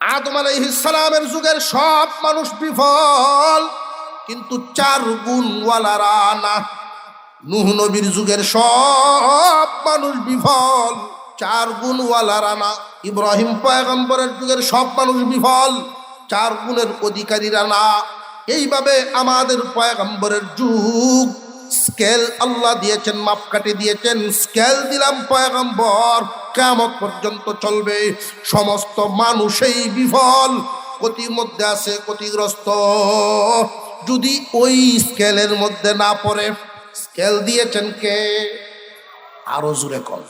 আদম আলাইহিস সালামের যুগের সব মানুষ বিফল, কিন্তু 4 গুণওয়ালারা না। নূহ নবীর যুগের সব মানুষ বিফল, 4 গুণওয়ালারা না। ইব্রাহিম পয়গম্বরের যুগের সব মানুষ বিফল, 4 গুণের অধিকারীরা না। এইভাবে আমাদের পয়গম্বরের যুগ স্কেল আল্লাহ দিয়েছেন, মাপকাঠি দিয়েছেন। স্কেল দিলাম পয়গম্বর, কিয়ামত পর্যন্ত চলবে। সমস্ত মানুষই বিফল, ক্ষতির মধ্যে আছে, ক্ষতিগ্রস্ত। যদি ওই স্কেলের মধ্যে না পড়ে, স্কেল দিয়েছেন কে? আরো জোরে কর।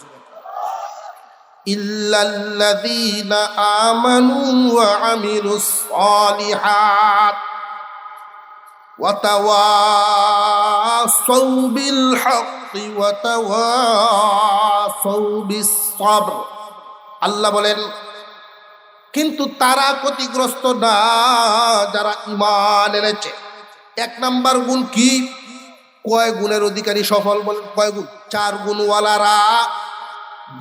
ইল্লাল্লাযীনা আমানু ওয়া আমিলুস সালিহাত ওয়া তাওয়াসাউ বিল হাক্কি ওয়া তাওয়াসাউ বিস সাবর। আল্লাহ বলেন, কিন্তু তারা ক্ষতিগ্রস্ত না যারা ঈমান এনেছে। 1 নাম্বার গুণ কি? কয় গুণের অধিকারী সফল? বলেন কয় গুণ? 4 গুণওয়ালারা।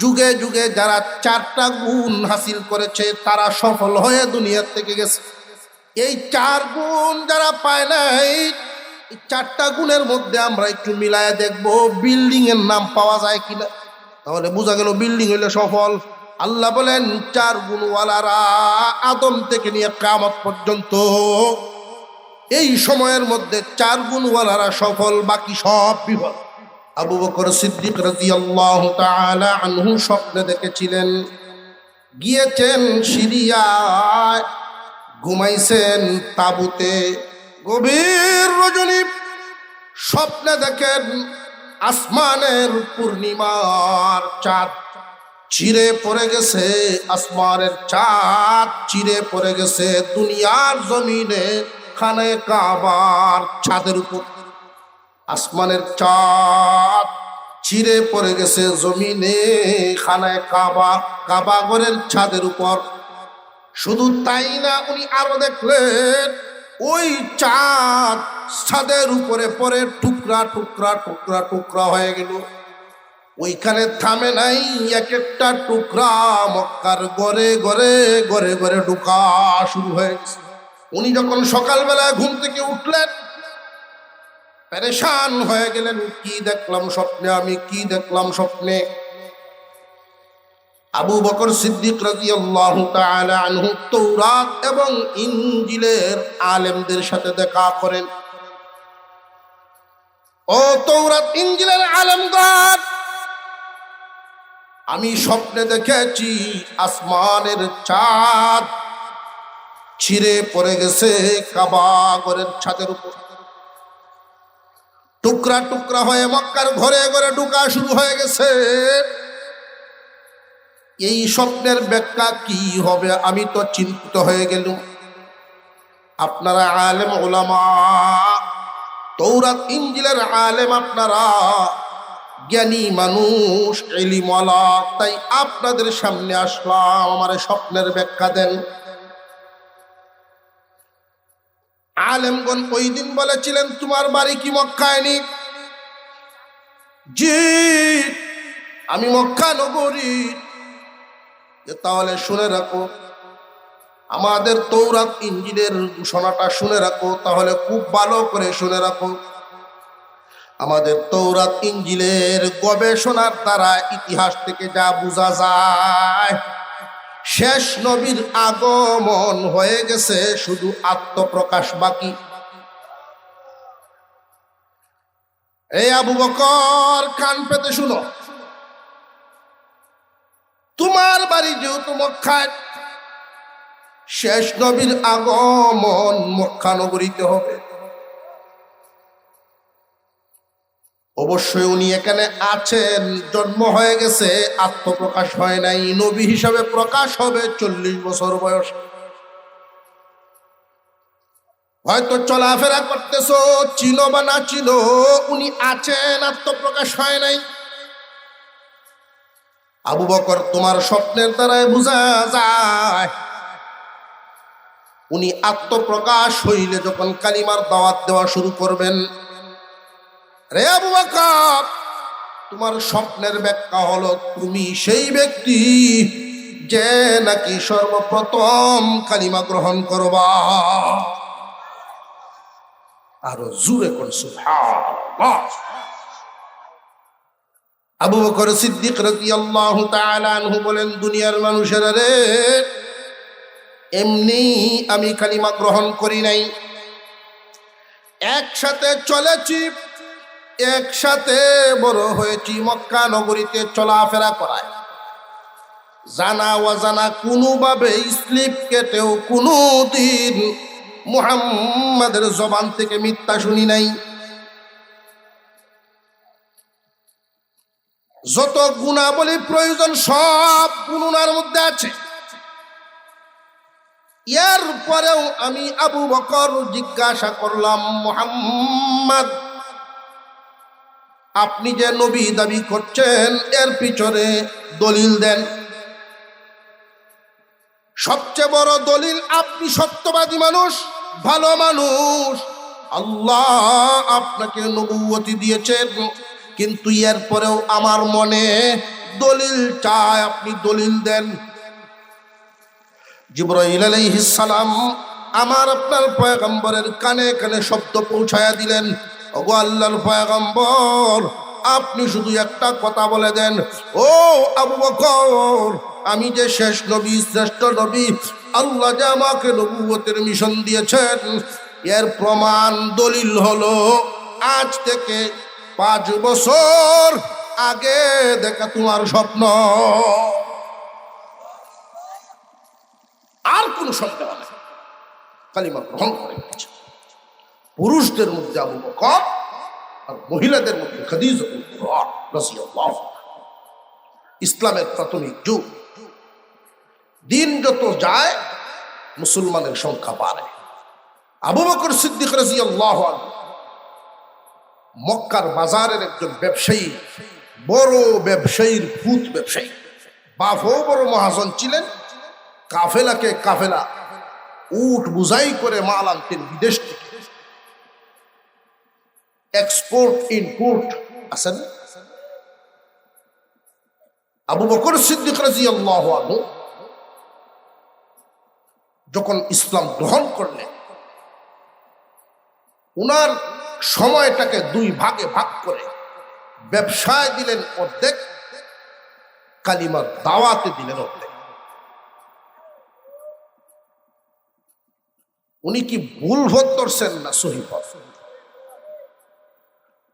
যুগে যুগে যারা 4টা গুণ হাসিল করেছে তারা সফল হয়ে দুনিয়ার থেকে গেছে। এই 4 গুণ যারা পায় নাই, এই 4টা গুণের মধ্যে আমরা একটু মিলায় দেখব বিল্ডিং এর নাম পাওয়া যায় কিনা, তাহলে বোঝা গেল বিল্ডিং হইলে সফল। আল্লাহ বলেন 4 গুণওয়ালারা আদম থেকে নিয়ে কিয়ামত পর্যন্ত, এই সময়ের মধ্যে 4 গুণওয়ালারা সফল, বাকি সব বিফল। আবু বকর সিদ্দিক রাদিয়াল্লাহু তাআলা আনহু স্বপ্নে দেখেছিলেন, গিয়েছেন সিরিয়ায়, ঘুমাইছেন তাঁবুতে। গভীর রজনী স্বপ্নে দেখেন আসমানের পূর্ণিমার চাঁদ চিরে পড়ে গেছে, আসমানের চাঁদ চিরে পড়ে গেছে দুনিয়ার জমিনে খানে কাবার ছাদের উপর। আসমানের চাঁদ চিরে পড়ে গেছে জমিনে খানায় কাবা, কাবা ঘরের ছাদের উপর। শুধু তাই না, উনি আরো দেখলেন ওই চাঁদ ছাদের উপরে পরে টুকরা টুকরা টুকরা টুকরা হয়ে গেল। ওইখানে থামে নাই, এক একটা টুকরা মক্কার ঘরে ঘরে ঘরে ঘরে ঢুকা শুরু হয়ে গেছে। উনি যখন সকালবেলায় ঘুম থেকে উঠলেন, পেরেশান হয়ে গেলেন, কি দেখলাম স্বপ্নে, আমি কি দেখলাম স্বপ্নে। আবু বকর সিদ্দিক রাদিয়াল্লাহু তাআলা আনহু তাওরাত এবং ইনজিলের আলেমদের সাথে দেখা করেন। ও তাওরাত ইনজিলের আলেমগণ, আমি স্বপ্নে দেখেছি আসমানের চাঁদ ছিঁড়ে পড়ে গেছে কাবা ঘরের ছাদের উপর, টুকরা টুকরা হয়ে মক্কার ঘরে ঘরে ঢুকা শুরু হয়ে গেছে। এই স্বপ্নের ব্যাখ্যা কি হবে? আমি তো চিন্তিত হয়ে গেলাম। আপনারা আলেম উলামা, তাওরাত ইনজিলের আলেম, আপনারা জ্ঞানী মানুষ, ইলমওয়ালা, তাই আপনাদের সামনে আসলাম, আমার স্বপ্নের ব্যাখ্যা দেন। আলেমগণ ওই দিন বলেছিলেন, তোমার বাড়ি কি মক্কায়? নি জি, আমি মক্কা নগরী। তাহলে শুনে রাখো, আমাদের তাওরাত ইনজিলের ঘোষণাটা শুনে রাখো, তাহলে খুব ভালো করে শুনে রাখো। আমাদের তাওরাত ইনজিলের গবেষণার দ্বারা ইতিহাস থেকে যা বোঝা যায়, শেষ নবীর আগমন হয়ে গেছে, শুধু আত্মপ্রকাশ বাকি। এই আবু বকর, কান পেতে শুনো, তোমার বাড়ি যেহেতু মক্কায়, শেষ নবীর আগমন মক্কা নগরীতে হবে। অবশ্যই উনি এখানে আছেন, জন্ম হয়ে গেছে, আত্মপ্রকাশ হয় নাই। নবী হিসাবে প্রকাশ হবে 40 বছর বয়স। হয়তো চলাফেরা করতেছো, চিনো বা না চিনো, উনি আছেন, আত্মপ্রকাশ হয় নাই। আবু বকর, তোমার স্বপ্নের দ্বারাই বোঝা যায় উনি আত্মপ্রকাশ হইলে যখন কালিমার দাওয়াত দেওয়া শুরু করবেন। রে আবু বকর, তোমার স্বপ্নের ব্যাখ্যা হলো তুমি সেই ব্যক্তি যে নাকি সর্বপ্রথম কালিমা গ্রহণ করবা। আরো জোরে কোন সুবহানাল্লাহ। আবু বকর সিদ্দিক রাদিয়াল্লাহু তাআলা আনহু বলেন, দুনিয়ার মানুষেরা রে, এমনি আমি কালিমা গ্রহণ করি নাই, একসাথে চলেছি, একসাথে বড় হয়েছি, মক্কা নগরীতে চলাফেরা করায় জানা অজানা কোনোভাবে স্লিপ কেটেও কোনোদিন মুহাম্মাদের জবান থেকে মিথ্যা শুনি নাই। যত গুণাবলী প্রয়োজন সব গুণার মধ্যে আছে। এরপরেও আমি আবু বকর জিজ্ঞাসা করলাম, মুহাম্মদ, আপনি যে নবী দাবি করছেন এর পিছনে দলিল দেন। সবচেয়ে বড় দলিল, আপনি সত্যবাদী মানুষ, ভালো মানুষ, আল্লাহ আপনাকে নবুয়তি দিয়েছেন, কিন্তু এরপরেও আমার মনে দলিল চায়, আপনি দলিল দেন। জিবরাইল আলাইহিস সালাম আমার আপনার পয়গম্বরের কানে কানে শব্দ পৌঁছায়া দিলেন, ওগো আল্লাহর পয়গম্বর, আপনি শুধু একটা কথা বলে দেন, ও আবু বকর, আমি যে শেষ নবী, শ্রেষ্ঠ নবী, আল্লাহ যে আমাকে নবুয়তের মিশন দিয়েছেন, এর প্রমাণ দলিল হলো আজ থেকে 5 বছর আগে দেখা তোমার স্বপ্ন। আর কোন সন্দেহ নেই, কালিমা গ্রহণ করে গেছে। পুরুষদের মধ্যে আবু বকর আর মহিলাদের মধ্যে খাদিজা রাদিয়াল্লাহু আনহা। ইসলামের প্রাথমিক যুগ, দিন যত যায় মুসলমানের সংখ্যা বাড়ে। আবু বকর সিদ্দিক রাদিয়াল্লাহু আনহু মক্কার বাজারের একজন ব্যবসায়ী, বড় ব্যবসায়ীর ভূত ব্যবসায়ী, বাপও বড় মহাজন ছিলেন। কাফেলাকে কাফেলা উট বুঝাই করে মাল আনতেন বিদেশ থেকে, এক্সপোর্ট ইম্পোর্ট আছেন। আবু বকর সিদ্দিক রাদিয়াল্লাহু আনহু যখন ইসলাম গ্রহণ করলেন, উনার সময়টাকে 2 ভাগে ভাগ করে ব্যবসায় দিলেন অর্ধেক, কালিমার দাওয়াতে দিলেন অর্ধেক। উনি কি ভুল পথ ধরছেন না সহি পথ?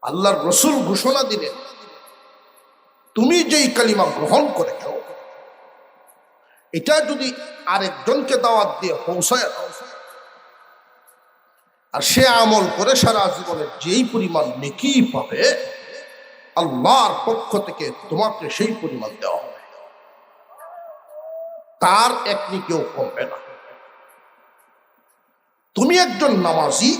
আল্লাহর রাসূল ঘোষণা দিলেন, তুমি যেই কালিমা গ্রহণ করেছ এটা যদি আরেকজনকে দাওয়াত দিয়ে পৌঁছায় দাও, আর সে আমল করে সারা জীবনের যেই পরিমাণ নেকি পাবে, আল্লাহর পক্ষ থেকে তোমাকে সেই পরিমাণ দেওয়া হবে, তার এক নেকিও কমবে না। তুমি একজন নামাজি,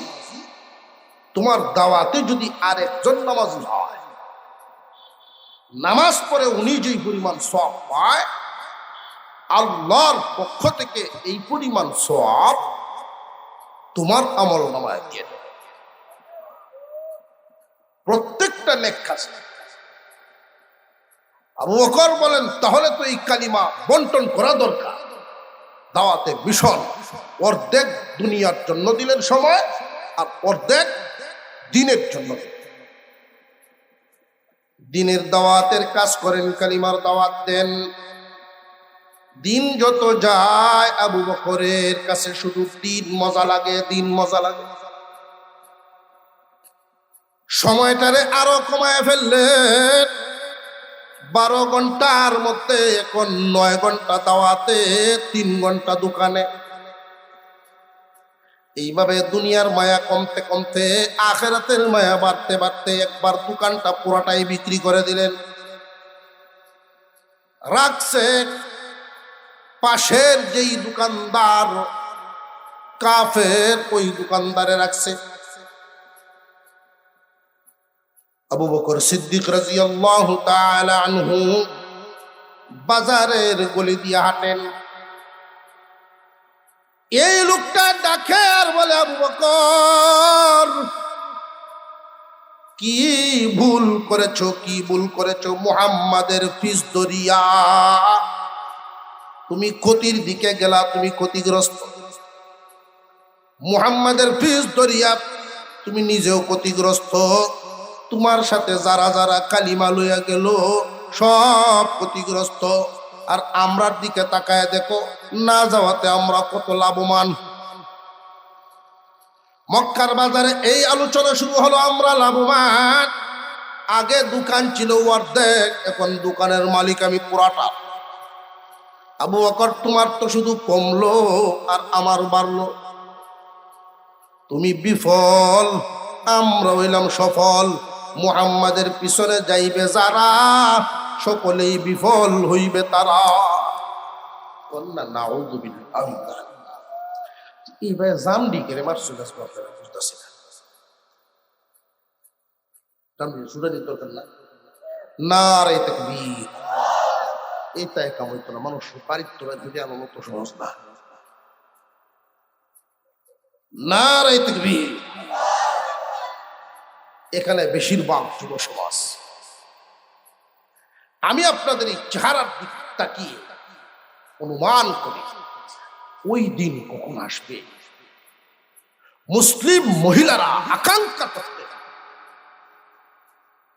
তোমার দাওয়াতে যদি আরেকজন নামাজি হয়, নামাজ পড়ে উনি যেই পরিমাণ সওয়াব পায়, আল্লাহর পক্ষ থেকে এই পরিমাণ সওয়াব তোমার আমল নামায় দিয়ে দেবে। প্রত্যেকটা নেক কাজে। আবু বকর বলেন, তাহলে তো এই কালিমা বন্টন করা দরকার। দাওয়াতে মিশন অর্ধেক দুনিয়ার জন্য দিলেন সময়, আর অর্ধেক দিনের জন্য। দিনের দাওয়াতের কাজ করেন, কালিমার দাওয়াত দেন। দিন যত যায় আবু বকরের কাছে শুধু দিন মজা লাগে, দিন মজা লাগে। সময়টারে আরো কমায় ফেললেন। 12 ঘন্টার মধ্যে এখন 9 ঘন্টা দাওয়াতে, 3 ঘন্টা দোকানে। এইভাবে দুনিয়ার মায়া কমতে কমতে আখিরাতের মায়া বাড়তে বাড়তে একবার দোকানটা পুরাটাই বিক্রি করে দিলেন। রাখছে পাশের যেই দোকানদার কাফের, ওই দোকানদারে রাখছে। আবু বকর সিদ্দিক রাদিয়াল্লাহু তাআলা আনহু বাজারের গলি দিয়ে হাঁটেন। এই লোকটা ডাকে আর বলে, আবু বকর, কি ভুল করেছো, কি ভুল করেছো? মুহাম্মাদের ফিস দরিয়া, তুমি ক্ষতির দিকে গেলা, তুমি ক্ষতিগ্রস্ত। মুহাম্মাদের পিছ ধরিয়া তুমি নিজেও ক্ষতিগ্রস্ত। তোমার সাথে যারা যারা কালিমা লইয়া গেল সব ক্ষতিগ্রস্ত। আর আমরার দিকে তাকায় দেখো, না যাওয়াতে আমরা কত লাভবান। মক্কার বাজারে এই আলোচনা শুরু হলো, আমরা লাভবান। আগে দোকান ছিল অর্ধেক, এখন দোকানের মালিক আমি পুরাটা। আবু বকর, তোমার তো শুধু কমলো আর আমার বাড়লো। তুমি বিফল, আমরা হইলাম সফল। মুহাম্মাদের পিছনে যাইবে যারা, সকলেই বিফল হইবে তারা। এইভাবে জামডি কেড়ে মারছো, বুঝতেছি না। জামডি সুরানির দরকার না। নারে তাকবীর। এটাই কাম হইতো না, মানুষ পারিত্য ধরে আনার মতো সহজ না। নারে তাকবীর। এখানে বেশিরভাগ যুব সমাজ। আমি আপনাদের এই চেহারার দিক তাকিয়ে অনুমান করি ওই দিন কখন আসবে। মুসলিম মহিলারা আকাঙ্ক্ষা করতে,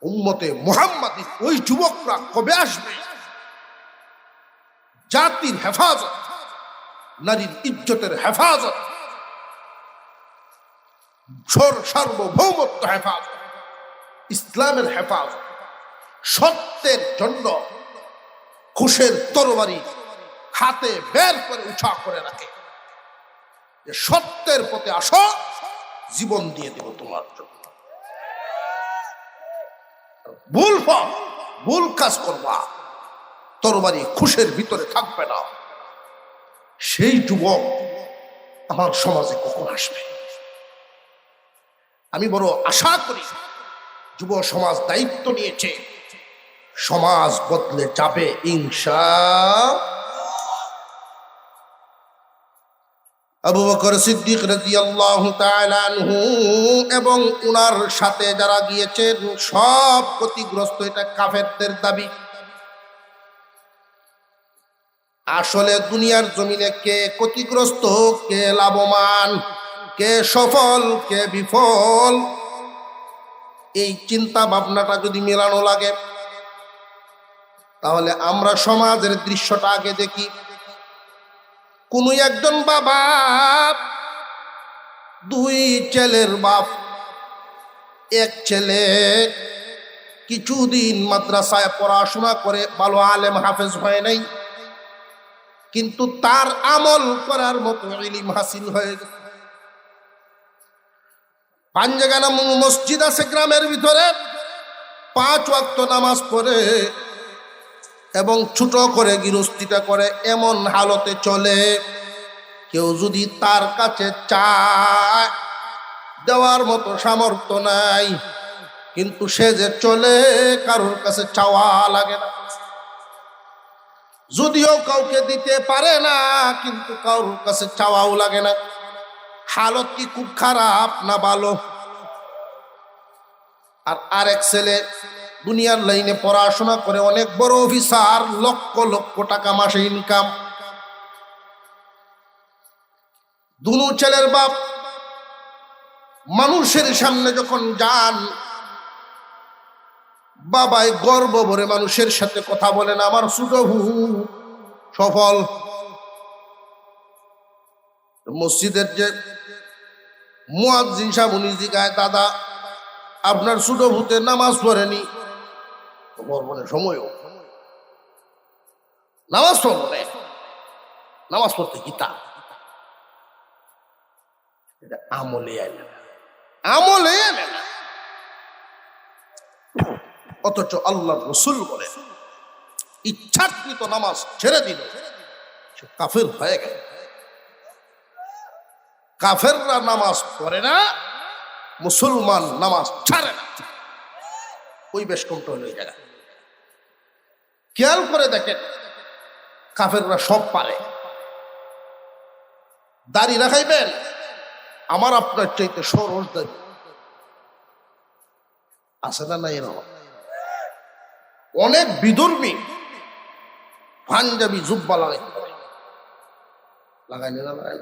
উম্মতে মুহাম্মাদী ওই যুবকরা কবে আসবে। জাতির হেফাজত, নারীর ইজ্জতের হেফাজত, সার্বভৌমত্ব হেফাজত, ইসলামের হেফাজত, সত্যের জন্য খুশের তরবারি হাতে বের করে উঠা করে রাখে, যে সত্যের পথে আসো, জীবন দিয়ে দেব তোমার জন্য। ভুল কাজ করবা, তরবারি খুশের ভিতরে থাকবে না। সেই যুবক আমার সমাজে কখন আসবে? আমি বড় আশা করি যুব সমাজ দায়িত্ব নিয়েছে, সমাজ বদলে যাবে ইনশাআল্লাহ। আবু বকর সিদ্দিক রাদিয়াল্লাহু তাআলা আনহু এবং উনার সাথে যারা গিয়েছেন সব ক্ষতিগ্রস্ত। এটা কাফেরদের দাবি। আসলে দুনিয়ার জমিনে কে ক্ষতিগ্রস্ত, কে লাভবান, কে সফল, কে বিফল, এই চিন্তা ভাবনাটা যদি মেলানো লাগে, তাহলে আমরা সমাজের দৃশ্যটা আগে দেখি। কোন একজন বাবা, দুই ছেলের বাপ। এক ছেলে কিছুদিন মাদ্রাসায় পড়াশোনা করে ভালো আলেম হাফেজ হয় নাই, কিন্তু তার আমল করার মতো ইলম হাসিল হয়ে গেছে। পাঞ্জাগানা মসজিদ আছে গ্রামের ভিতরে, 5 ওয়াক্ত নামাজ পড়ে এবং ছোট করে গৃহস্থিটা করে। এমন হালতে চলে, কেউ যদি তার কাছে চায়, দেওয়ার মতো সামর্থ্য নাই, কিন্তু সে যে চলে, কারোর কাছে চাওয়া লাগে না। যদিও কাউকে দিতে পারে না, কিন্তু কারোর কাছে চাওয়াও লাগে না। হালত কি খুব খারাপ না ভালো? আর আরেক ছেলে দুনিয়ার লাইনে পড়াশোনা করে অনেক বড় অফিসার, লক্ষ লক্ষ টাকা মাসে ইনকাম। দুনো ছেলের বাপ মানুষের সামনে যখন যান, বাবাই গর্ব ভরে মানুষের সাথে কথা বলেন, আমার ছোট হুঁ সফল। মসজিদের যে মুয়াজ্জিন সাহেব উনি জিজ্ঞাসা, দাদা আপনার ছোট ভূতে নামাজ পড়েনি? বলবেন সময়ও নামাজ পড়বে, নামাজ পড়তে গীতা আমলে আনে না, আমলে আনে না। অথচ আল্লাহ রসুল বলে, ইচ্ছাকৃত নামাজ ছেড়ে দিল সে কাফের হয়ে গেল। কাফেররা নামাজ পড়ে না, মুসলমান নামাজ ছাড়ে না। ওই বেশ কন্ট্রোল হয়ে যায়। খেয়াল করে দেখেন, কাফেররা সব পারে। দাড়ি রাখাইবেন, আমার আপনার চাইতে সরস দাবি আছে না নাই? এরকম অনেক বিধর্মী পাঞ্জাবি জুব্বা লাগাইতে পারে, লাগাই না লাগাই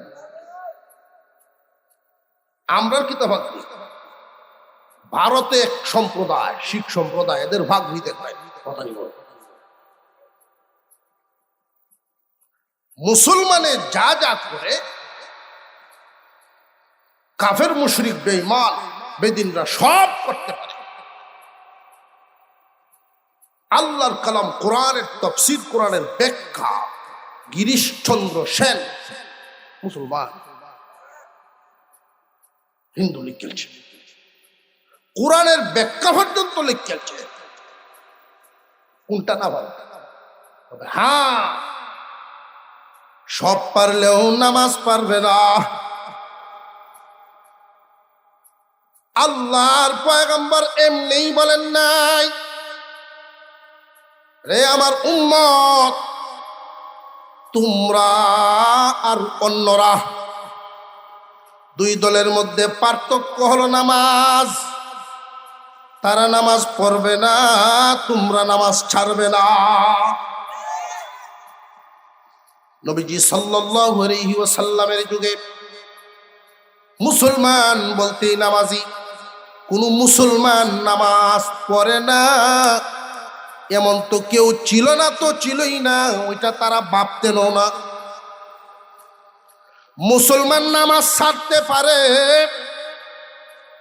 আমরা কি তো ভাগ করি? ভারতে এক সম্প্রদায়, শিখ সম্প্রদায়, এদের ভাগ নিতে হয় কথা বল। মুসলমানের যা যা করে কাফের মুশরিক বেঈমান বেদিনরা সব করতে পারে। আল্লাহর কালাম কোরআনের তাফসীর, কোরআনের ব্যাখ্যা গিরিশচন্দ্র সেন মুসলমান, হিন্দু লিখেছে, কোরআনের ব্যাখ্যা পর্যন্ত লিখেছে। কোনটা না ভালো? হ্যাঁ, সব পারলেও নামাজ পারবে না। আল্লাহর পয়গম্বর এমনিই বলেন নাই, রে আমার উম্মত, তোমরা আর অন্যরা দুই দলের মধ্যে পার্থক্য হলো নামাজ। তারা নামাজ পড়বে না, তোমরা নামাজ ছাড়বে না। নবীজি সাল্লাল্লাহু আলাইহি ওয়াসাল্লামের যুগে মুসলমান বলতে নামাজি, কোন মুসলমান নামাজ পড়ে না এমন তো কেউ ছিল না, তো ছিলই না, ওইটা তারা ভাবতেনও না। মুসলমান নামাজ ছাড়তে পারে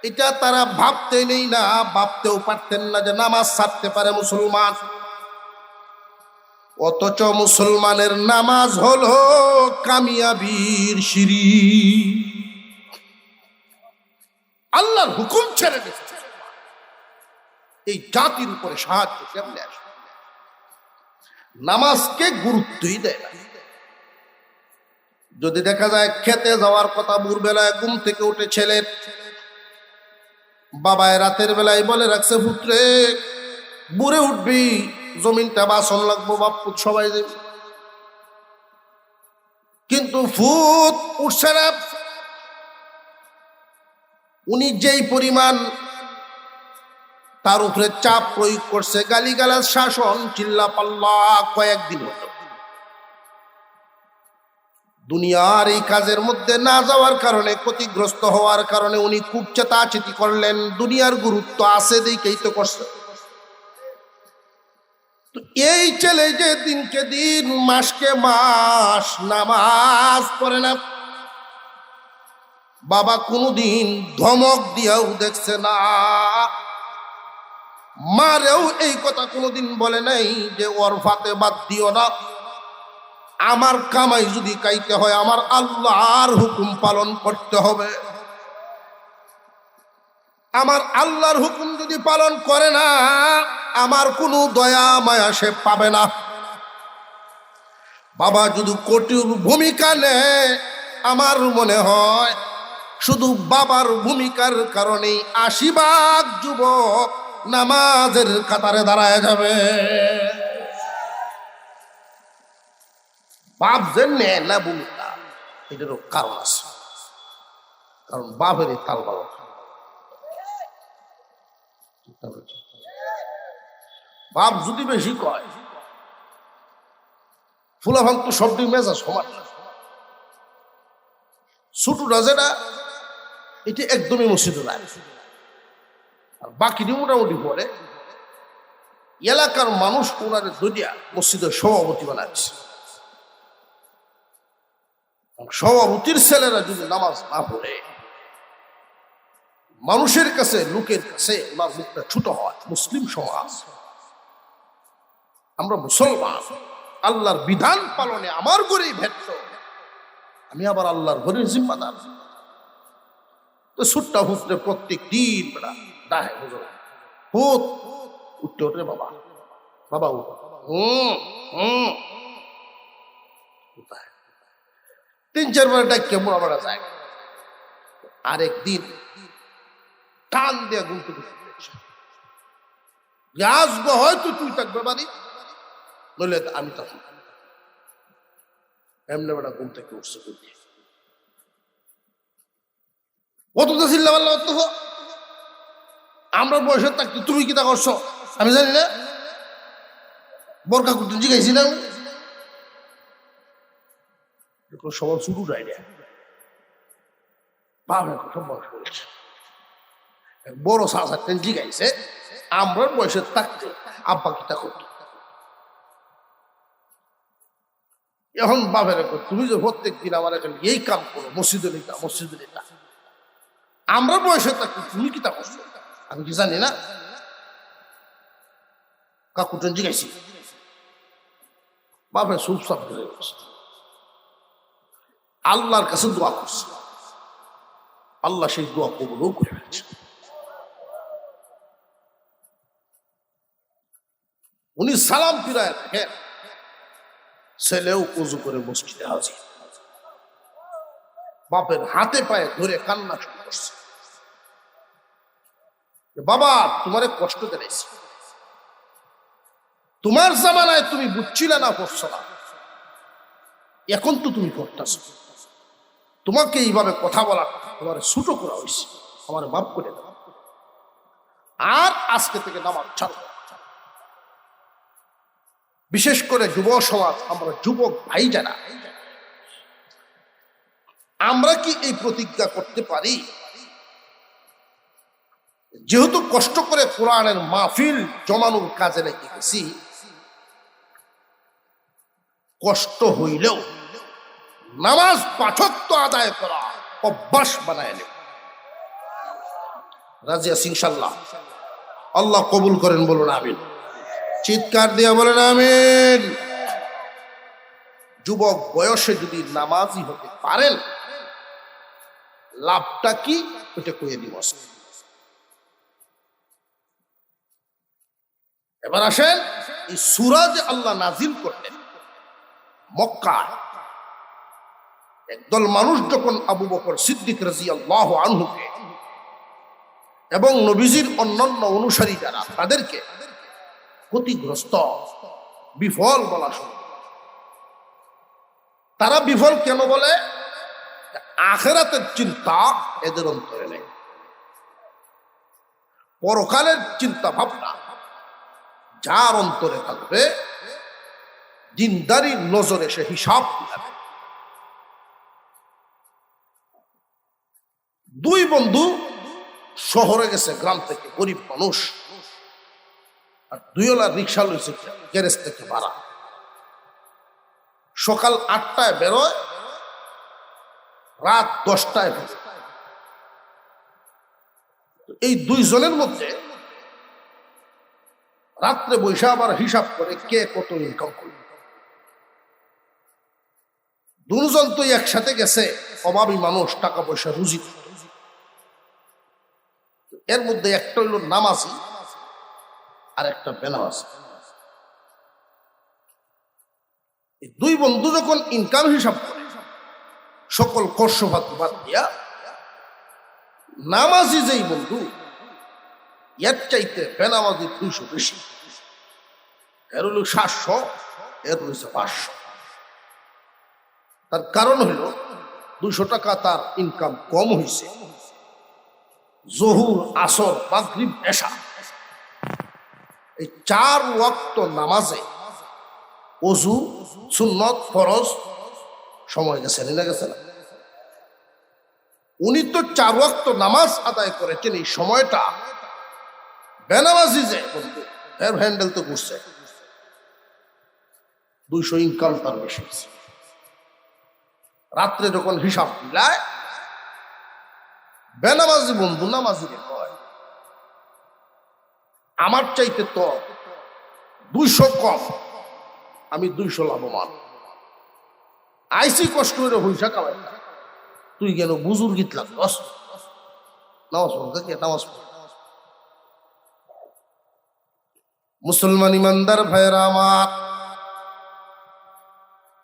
এটা তারা ভাবতে নেই না, ভাবতেও পারতেন না যে নামাজ ছাড়তে পারে মুসলমান। অথচ মুসলমানের নামাজ হলো কামিয়াবির সিঁড়ি। আল্লাহর হুকুম ছেড়ে দিচ্ছে, এই জাতির উপরে সাহায্য কেমনে আসবে? নামাজকে গুরুত্বই দেয় না। যদি দেখা যায় খেতে যাওয়ার কথা, ভোরবেলায় ঘুম থেকে উঠে ছেলের বাবায় রাতের বেলায় বলে রাখছে, পুত্রে বুড়ে উঠবি, জমিনটা বাসন লাগবো, বাপুত সবাই যাবে, কিন্তু ফুত উঠছে না। উনি যেই পরিমাণ তার উপরে চাপ প্রয়োগ করছে, গালিগালাজ, শাসন, চিল্লা পাল্লা, কয়েকদিন হলো। দুনিয়ার এই কাজের মধ্যে না যাওয়ার কারণে, ক্ষতিগ্রস্ত হওয়ার কারণে উনি খুব চেতাচেতি করলেন। দুনিয়ার গুরুত্ব আছে দেখেই তো করছে। তো এই ছেলে যে দিনকে দিন, মাসকে মাস নামাজ পড়ে না, বাবা কোনদিন ধমক দিয়াও দেখছে না, মারেও এই কথা কোনোদিন বলে নাই যে ওর ফাতে বাদ দিও না, আমার কামাই যদি খাইতে হয় আমার আল্লাহর হুকুম পালন করতে হবে। আমার আল্লাহর হুকুম যদি পালন করে না, আমার কোনো দয়া মায়া সে পাবে না। বাবা যদি কঠিন ভূমিকা নেয়, আমার মনে হয় শুধু বাবার ভূমিকার কারণেই ৮০ ভাগ যুবক নামাজের কাতারে দাঁড়ায় যাবে। বাপ যে নেয় না ভূমিকা, এটারও কারণ আছে, কারণ বাপের তাল বাবা। বাপ যদি বেশি কয়, ফুলাফান তো সবটি মেজাজ সমান। ছোটরা যেটা, এটি একদমই মসজিদে নাই, আর বাকিটি মোটামুটি পরে এলাকার মানুষ ওনারে দুনিয়া মসজিদের সভাপতি বানাচ্ছে। সভাপতির ছেলেরা যদি নামাজ না পড়ে, মানুষের কাছে, লোকের কাছে ওনার মুখটা ছোট হয়। মুসলিম সমাজ, আমরা মুসলমান, আল্লাহর বিধান পালনে আমার ঘরেই ভেট্ট, আমি আবার আল্লাহর ঘরের জিম্মাদার। তো ছুট্টা হুসরে প্রত্যেক দিন বেড়া ডাহে হুজুর হুত উঠতে ওঠে, বাবা বাবা উঠ, তিন চারবার ডাক কেমন আবার যায়। আরেকদিন টান দিয়ে ঘুম থেকে আসবো, হয়তো তুই থাকবে বাড়ি, নইলে আমি তখন এমনি বেটা ঘুম থেকে উঠছে। কত তো চিল্লা পাল্লা অত, আমরা বয়সে থাকতে তুমি কি তা করছো আমি জানি না, বোরকা কুটুন জিগাইছি না, সবার শুরু যায় না, বাবা কথা বলছে। বড় সাথে জিগাইছে আমরা বয়সে থাকতে আব্বা কিতা করতো। এখন বাপের তুমি যে প্রত্যেক দিন আমার এখন এই কাম করো, মসজিদে নিতা মসজিদে নিতা, আমরা বয়সে থাকতে তুমি কিতা করছো আমি কি জানি না? কাকুটন জিগাইছি, বাপের চুপচাপ করে গেছে। আল্লাহর কাছে দোয়া করছে, আল্লাহ সেই দোয়া কবুলও করে ফেলছে। উনি সালাম ফিরায় দেখেন ছেলেও উজু করে মসজিদে হাজির, বাপের হাতে পায়ে ধরে কান্না শুরু করছে, বাবা তোমারে কষ্ট দিয়েছি, তোমার জামানায় তুমি বুঝছিলে না, করছো না, এখন তো তুমি করতেছ, তোমাকে এইভাবে কথা বলা তোমার ছোট করা হয়েছে, আমার মাফ করে দাও, আর আজকে থেকে নামাজ ছাড়ো। বিশেষ করে যুব সমাজ, আমরা যুবক ভাই যারা, আমরা কি এই প্রতিজ্ঞা করতে পারি? যেহেতু কষ্ট করে কোরআনের মাহফিল জমানোর কাজে লেগে গেছি, কষ্ট হইলেও নামাজ ৫ ওয়াক্ত আদায় করা অভ্যাস বানায় নেব। রাজি আছি ইনশাআল্লাহ? আল্লাহ কবুল করেন, বলুন আমিন। চিৎকার দিয়ে বলেন আমিন। যুবক বয়সে যদি নামাজি হতে পারেন, লাভটা কি এটা কয়ে দিব। এবার আসেন, এই সূরা যে আল্লাহ নাজিল করলেন মক্কায়, একদল মানুষ যখন আবু বকর সিদ্দিক রাদিয়াল্লাহু আনহুকে এবং নবীজির অন্যান্য অনুসারী যারা তাদেরকে ক্ষতিগ্রস্ত বিফল বলা শুরু, তারা বিফল কেন বলে? আখিরাতের চিন্তা এদের অন্তরে নেই, পরকালের চিন্তা ভাবনা যার অন্তরে থাকবে, দিনদারির নজরে সে হিসাব দিবে। দুই বন্ধু শহরে গেছে, গ্রাম থেকে, গরিব মানুষ, আর দুইওয়ালা রিক্সা লইছে গ্যারেজ থেকে ভাড়া। সকাল ৮টায় বেরোয়, রাত 10টায় বেরোয়। এই দুইজনের মধ্যে রাত্রে বৈশা আবার হিসাব করে কে কত ইনকাম করবে। দুজন তো একসাথে গেছে, অভাবী মানুষ, টাকা পয়সা রুজি। এর মধ্যে একটা হইল নামাজি আর একটা বেনামাজি। দুই বন্ধু যখন ইনকাম হিসাব করে, সকল কষ্টভাগ বাদ দিয়া, নামাজি যেই বন্ধু এর চাইতে বেনামাজি 200 বেশি, এর হইল 700, এর হইছে 500। তার কারণ হইল 200 টাকা তার ইনকাম কম হয়েছে। জহুর, আসর, মাগরিব, এশা, এই 4 ওয়াক্ত নামাজে ওযু, সুন্নত, ফরজ সময় গেছে না গেছে না? উনি তো 4 ওয়াক্ত নামাজ আদায় করেছেন, এই সময়টা বেনামাজি যে বন্ধু এর হ্যান্ডেল তো করছে, 200 ইনকাম তার বেশি। রাত্রে যখন হিসাব মিলায়, বেনামাজি বন্ধু নামাজিরে কয়, আমার চাইতে তো 200 কম, আমি 200 লাভবান। আইসি কষ্ট করে পয়সা কামাই না, তুই কেন বুজুর গীত লাগস? নামাজ পড়তে কে নামাজ পড়। মুসলমান ইমানদার ভাইরা আমার,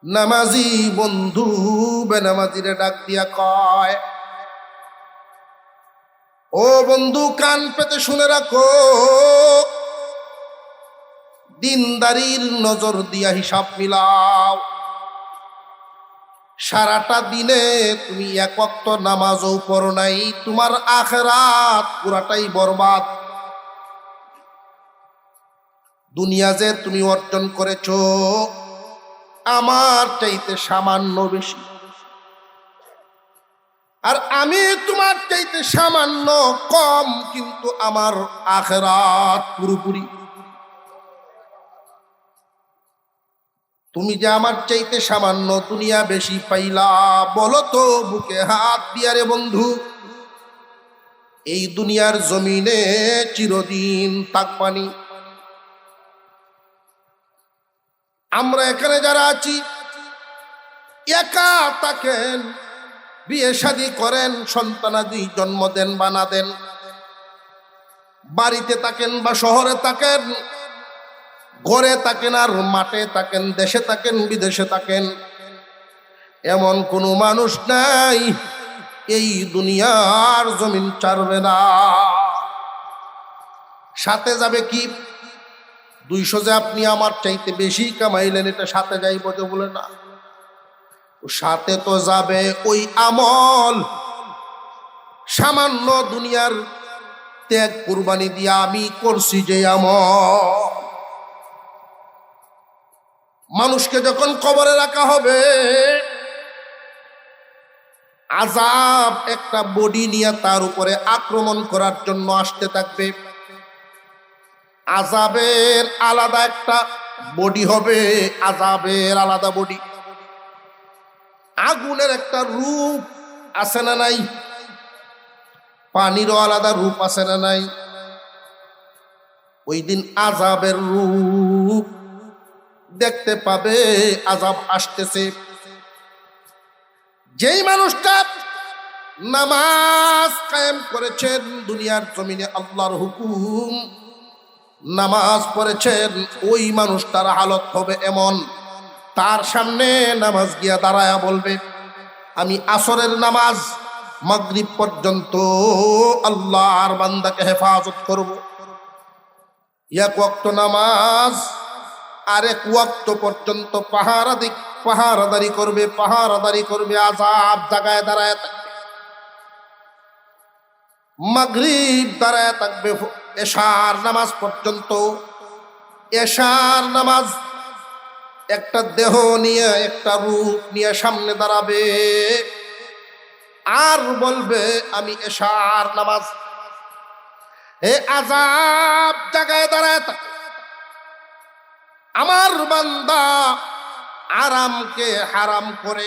নামাজি বন্ধু বেনামাজিরে ডাক দিয়া কয়, ও বন্ধু কান পেতে শুনে রাখো, দিনদারির নজর দিয়া হিসাব মিলাও। সারাটা দিনে তুমি 1 ওয়াক্ত নামাজও পড়ো নাই, তোমার আখিরাত পুরাটাই বরবাদ। দুনিয়া যে তুমি অর্জন করেছো আমার চাইতে সামান্য বেশি, আর আমি তোমার চাইতে সামান্য কম, কিন্তু আমার আখিরাত পুরোপুরি। তুমি যে আমার চাইতে সামান্য দুনিয়া বেশি পাইলা, বলো তো বুকে হাত দিয়া রে বন্ধু, এই দুনিয়ার জমিনে চিরদিন থাকবানি? আমরা এখানে যারা আছি, একা থাকেন, বিয়ে শাদী করেন, সন্তানাদি জন্ম দেন বা না দেন, বাড়িতে থাকেন বা শহরে থাকেন, ঘরে থাকেন আর মাঠে থাকেন, দেশে থাকেন বিদেশে থাকেন, এমন কোনো মানুষ নাই এই দুনিয়ার জমিন ছাড়বে না। সাথে যাবে কি? 200 যে আপনি আমার চাইতে বেশি কামাইলেন, এটা সাথে যাইব যে বলে না, সাথে তো যাবে ওই আমল। সামান্য দুনিয়ার ত্যাগ কুরবানি দিয়া আমি করছি যে আমল। মানুষকে যখন কবরে রাখা হবে, আযাব একটা বডি নিয়ে তার উপরে আক্রমণ করার জন্য আসতে থাকবে। আযাবের আলাদা একটা বডি হবে, আযাবের আলাদা বডি। আগুনের একটা রূপ আছে না নাই? পানিরও আলাদা রূপ আছে না নাই? ওই দিন আযাবের রূপ দেখতে পাবে, আযাব আসতেছে। যেই মানুষটা নামাজ কায়েম করেছেন, দুনিয়ার জমিনে আল্লাহর হুকুম নামাজ পড়েছেন, ওই মানুষটার হালত হবে এমন, তার সামনে নামাজ গিয়া দাঁড়ায়া বলবে, আমি আসরের নামাজ মাগরিব পর্যন্ত আল্লাহর বান্দাকে হেফাজত করব। এক ওয়াক্ত নামাজ আরেক ওয়াক্ত পর্যন্ত পাহারাদারি করবে, আযাব জাগায় দাঁড়ায় থাকবে। মাগরিব দাঁড়ায় থাকবে এশার নামাজ পর্যন্ত। এশার নামাজ একটা দেহ নিয়ে, একটা রূপ নিয়ে সামনে দাঁড়াবে আর বলবে, আমি এশার নামাজ। হে আযাব জাগায় দাঁড়ায় থাকবে, আমার বান্দা আরামকে হারাম করে।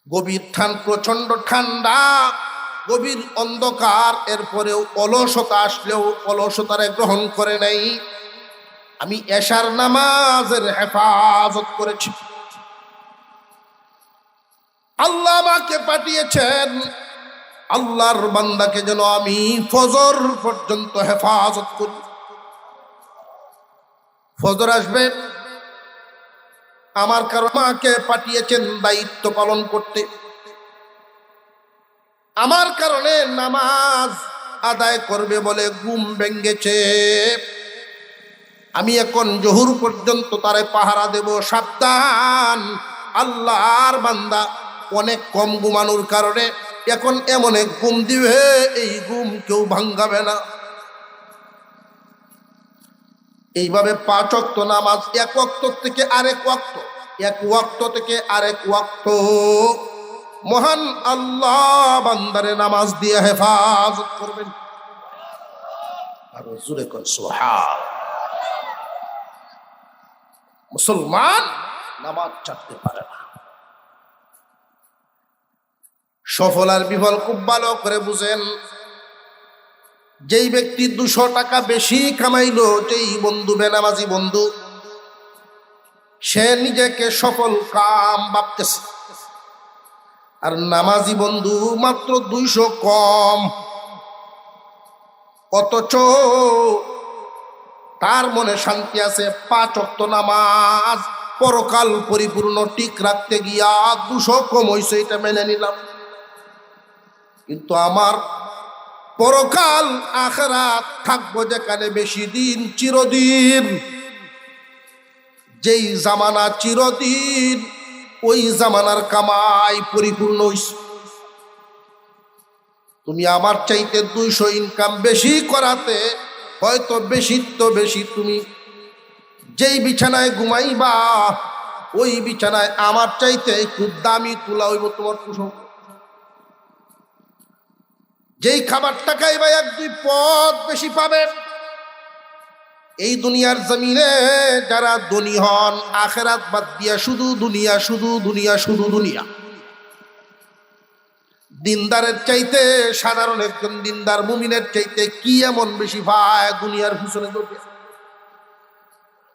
গভীর প্রচন্ড ঠান্ডা, গভীর অন্ধকার, এরপরেও অলসতা আসলেও অলসতারে গ্রহণ করে নাই। আমি এশার নামাজের হেফাজত করেছি। আল্লাহ আমাকে পাঠিয়েছেন আল্লাহর বান্দাকে যেন আমি ফজর পর্যন্ত হেফাজত করি। ফজর আসবে, আমার কারণে আমাকে পাঠিয়েছেন দায়িত্ব পালন করতে। আমার কারণে নামাজ আদায় করবে বলে ঘুম ভেঙ্গেছে, আমি এখন জোহর পর্যন্ত তারে পাহারা দেব। সাবধান, আল্লাহর বান্দা অনেক কম ঘুমানোর কারণে এখন এমন এক ঘুম দিবে, এই ঘুম কেউ ভাঙ্গাবে না। এইভাবে 5 ওয়াক্ত নামাজ, এক ওয়াক্ত থেকে আরেক ওয়াক্ত, এক ওয়াক্ত থেকে আরেক ওয়াক্ত মহান আল্লাহ বান্দারে নামাজ দিয়ে হেফাজত করবেন। আর জোরে কোন সুবহান। মুসলমান নামাজ ছাড়তে পারে না। সফল আর বিফল খুব ভালো করে বুঝেন। যেই ব্যক্তি 200 টাকা বেশি কামাইলো, যেই বন্ধু বেনামাজি বন্ধু, সে নিজেকে সফল কাম ভাবতেছে। আর নামাজি বন্ধু মাত্র 200 কম, অথচ তার মনে শান্তি আছে। 5 ওয়াক্ত নামাজ পরকাল পরিপূর্ণ ঠিক রাখতে গিয়া 200 কম হইছে, এটা মেনে নিলাম। কিন্তু আমার পরকাল আখিরাত থাকবো যেখানে বেশি দিন, চিরদিন। যেই জামানা চিরদিন, ওই জামানার কামাই পরিপূর্ণ হইছে। তুমি আমার চাইতে 200 ইনকাম বেশি করাতে, হয়তো বেশি তো বেশি, তুমি যেই বিছানায় ঘুমাইবা ওই বিছানায় আমার চাইতে একটু দামি তুলা হইব তোমার কুসুম। যেই খাবারটা খাইবা এক দুই পদ বেশি পাবে। এই দুনিয়ার জমিনে যারা ধনী হন, আখেরাত বাদ দিয়া শুধু দুনিয়া, শুধু দুনিয়া, শুধু দুনিয়া। দিনদারের চাইতে, সাধারণ একজন দিনদার মুমিনের চাইতে কি এমন বেশি পায় দুনিয়ার পিছনে দৌড়ে?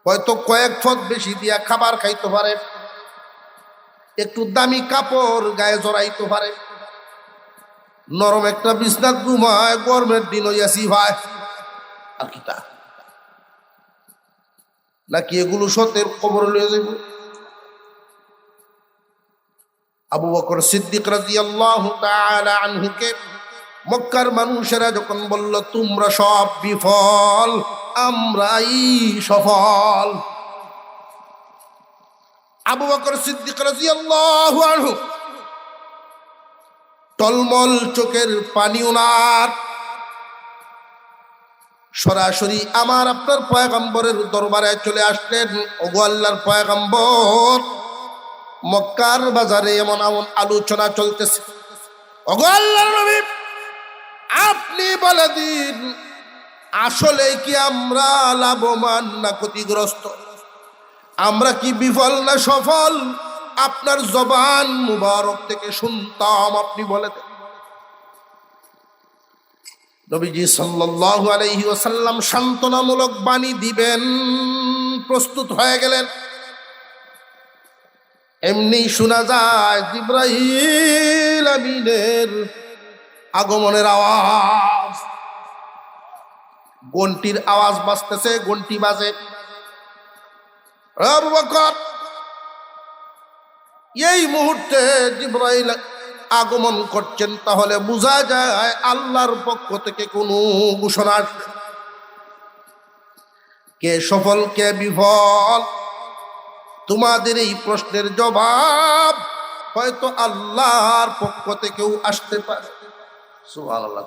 হয়তো কয়েক পদ বেশি দিয়া খাবার খাইতে পারে, একটু দামি কাপড় গায়ে জড়াইতে পারে, নরম একটা বিছনা ঘুমায়, গরমের দিন হইয়াছি ভাই। আর কি তা নাকি এগুলো সত্যের খবর লয়ে যাইব? আবু বকর সিদ্দিক রাদিয়াল্লাহু তাআলা আনহুকে মক্কার মানুষেরা যখন বলল তোমরা সব বিফল, আমরাই সফল, আবু বকর সিদ্দিক রাদিয়াল্লাহু আনহু টলমল চোখের পানি ওনার সরাসরি আমার আপনার পয়গম্বরের দরবারে চলে আসলেন। ওগো আল্লাহর পয়গম্বর, মক্কার বাজারে এমন এমন আলোচনা চলতেছে, ওগো আল্লাহর নবী আপনি বলে দিন আসলে কি আমরা লাভবান না ক্ষতিগ্রস্ত? আমরা কি বিফল না সফল? আপনার জবান মুবারক থেকে শুনতাম, আপনি বলে দেন। নবীজি সাল্লাল্লাহু আলাইহি ওয়াসাল্লাম সান্ত্বনামূলক বাণী দিবেন, প্রস্তুত হয়ে গেলেন। এমনি শোনা যায় জিবরাইল আমিনের আগমনের আওয়াজ, ঘন্টির আওয়াজ বাজতেছে, ঘন্টি বাজে। আবু বকর, এই মুহূর্তে জিবরাইল আগমন করছেন, তাহলে বোঝা যায় আল্লাহর পক্ষ থেকে কোন ঘোষণা আসবে। কে সফল কে বিফল, তোমাদের এই প্রশ্নের জবাব হয়তো আল্লাহর পক্ষ থেকেও আসতে পারে। সুবহানাল্লাহ।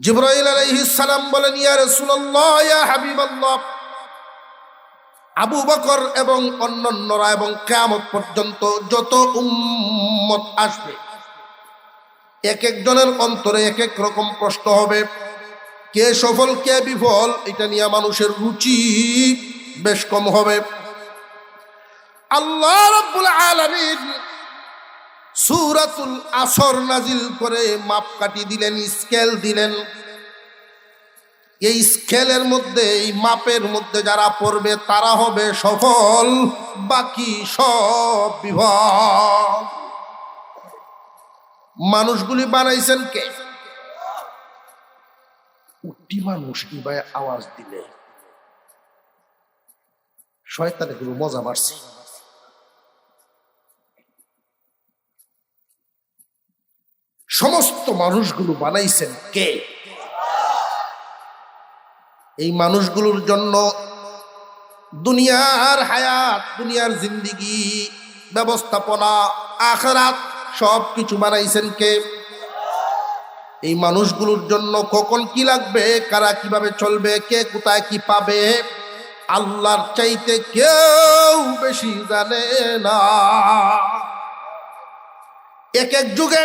জিবরাইল আলাইহিস সালাম বলেন, ইয়া রাসূলুল্লাহ, ইয়া হাবিবাল্লাহ, আবু বকর এবং অন্যান্যরা এবং কিয়ামত পর্যন্ত যত উম্মত আসবে, এক একজনের অন্তরে এক এক রকম প্রশ্ন হবে। কে সফল কে বিফল এটা নিয়ে মানুষের রুচি বেশ কম হবে। আল্লাহ রাব্বুল আলামিন সূরাতুল আসর নাজিল করে মাপকাঠি দিলেন, স্কেল দিলেন। এই স্কেলের মধ্যে, এই মাপের মধ্যে যারা পড়বে তারা হবে সফল, বাকি সব বিফল। মানুষগুলি বানাইছেন কে? উঠি মানুষ কিভাবে আওয়াজ দিলে শয়তান এগুলো মজা মারছে। সমস্ত মানুষগুলো বানাইছেন কে? এই মানুষগুলোর জন্য দুনিয়ার হায়াত, দুনিয়ার জিন্দিগি, ব্যবস্থাপনা, আখিরাত সব কিছু বানাইছেন কে? এই মানুষগুলোর জন্য কখন কি লাগবে, কারা কিভাবে চলবে, কে কোথায় কি পাবে, আল্লাহর চাইতে কেউ বেশি জানে না। এক এক যুগে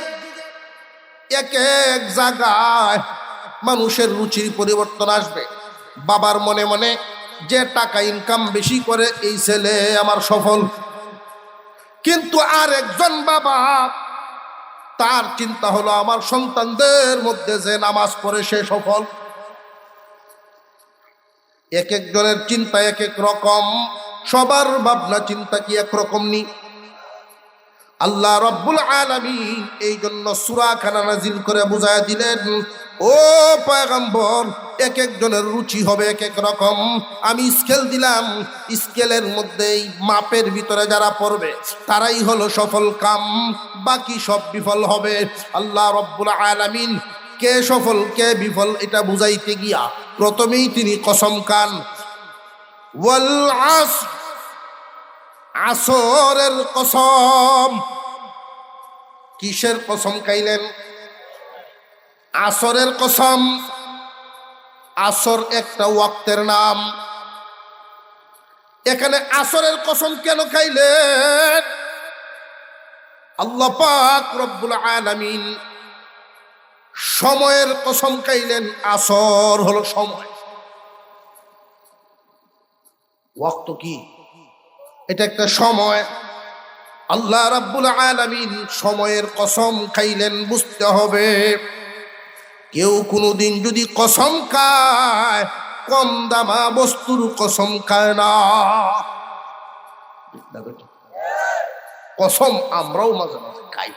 এক এক জায়গায় মানুষের রুচির পরিবর্তন আসবে। বাবার মনে মনে যে টাকা ইনকাম বেশি করে এই ছেলে আমার সফল, কিন্তু আর একজন বাবা তার চিন্তা হলো আমার সন্তানদের মধ্যে যে নামাজ পড়ে সে সফল। এক একজনের চিন্তা এক এক রকম, সবার ভাবনা চিন্তা কি একরকম নি? আল্লাহ রাব্বুল আলামিন এই জন্য সূরা খানা নাজিল করে বুঝায় দিলেন, ও পয়গম্বর, এক একজনের রুচি হবে এক এক রকম। আমি স্কেল দিলাম, স্কেলের মধ্যে মাপের ভিতরে যারা পড়বে তারাই হলো সফল কাম, বাকি সব বিফল হবে। আল্লাহ রাব্বুল আলামিন কে সফল কে বিফল এটা বুঝাইতে গিয়া প্রথমেই তিনি কসম খান, ওয়াল আসর, আসরের কসম। কিসের কসম খাইলেন? আসরের কসম। আসর একটা ওয়াক্তের নাম। এখানে আসরের কসম কেন খাইলেন? আল্লাহ পাক রব্বুল আলামিন সময়ের কসম খাইলেন। আসর হলো সময়। ওয়াক্ত কি? এটা একটা সময়। আল্লাহ রাব্বুল আলামিন সময়ের কসম খাইলেন। বুঝতে হবে, কেউ কোনোদিন যদি কসম খায়, কম দামা বস্তুর কসম খায় না। কসম আমরাও মাঝে মাঝে খাই।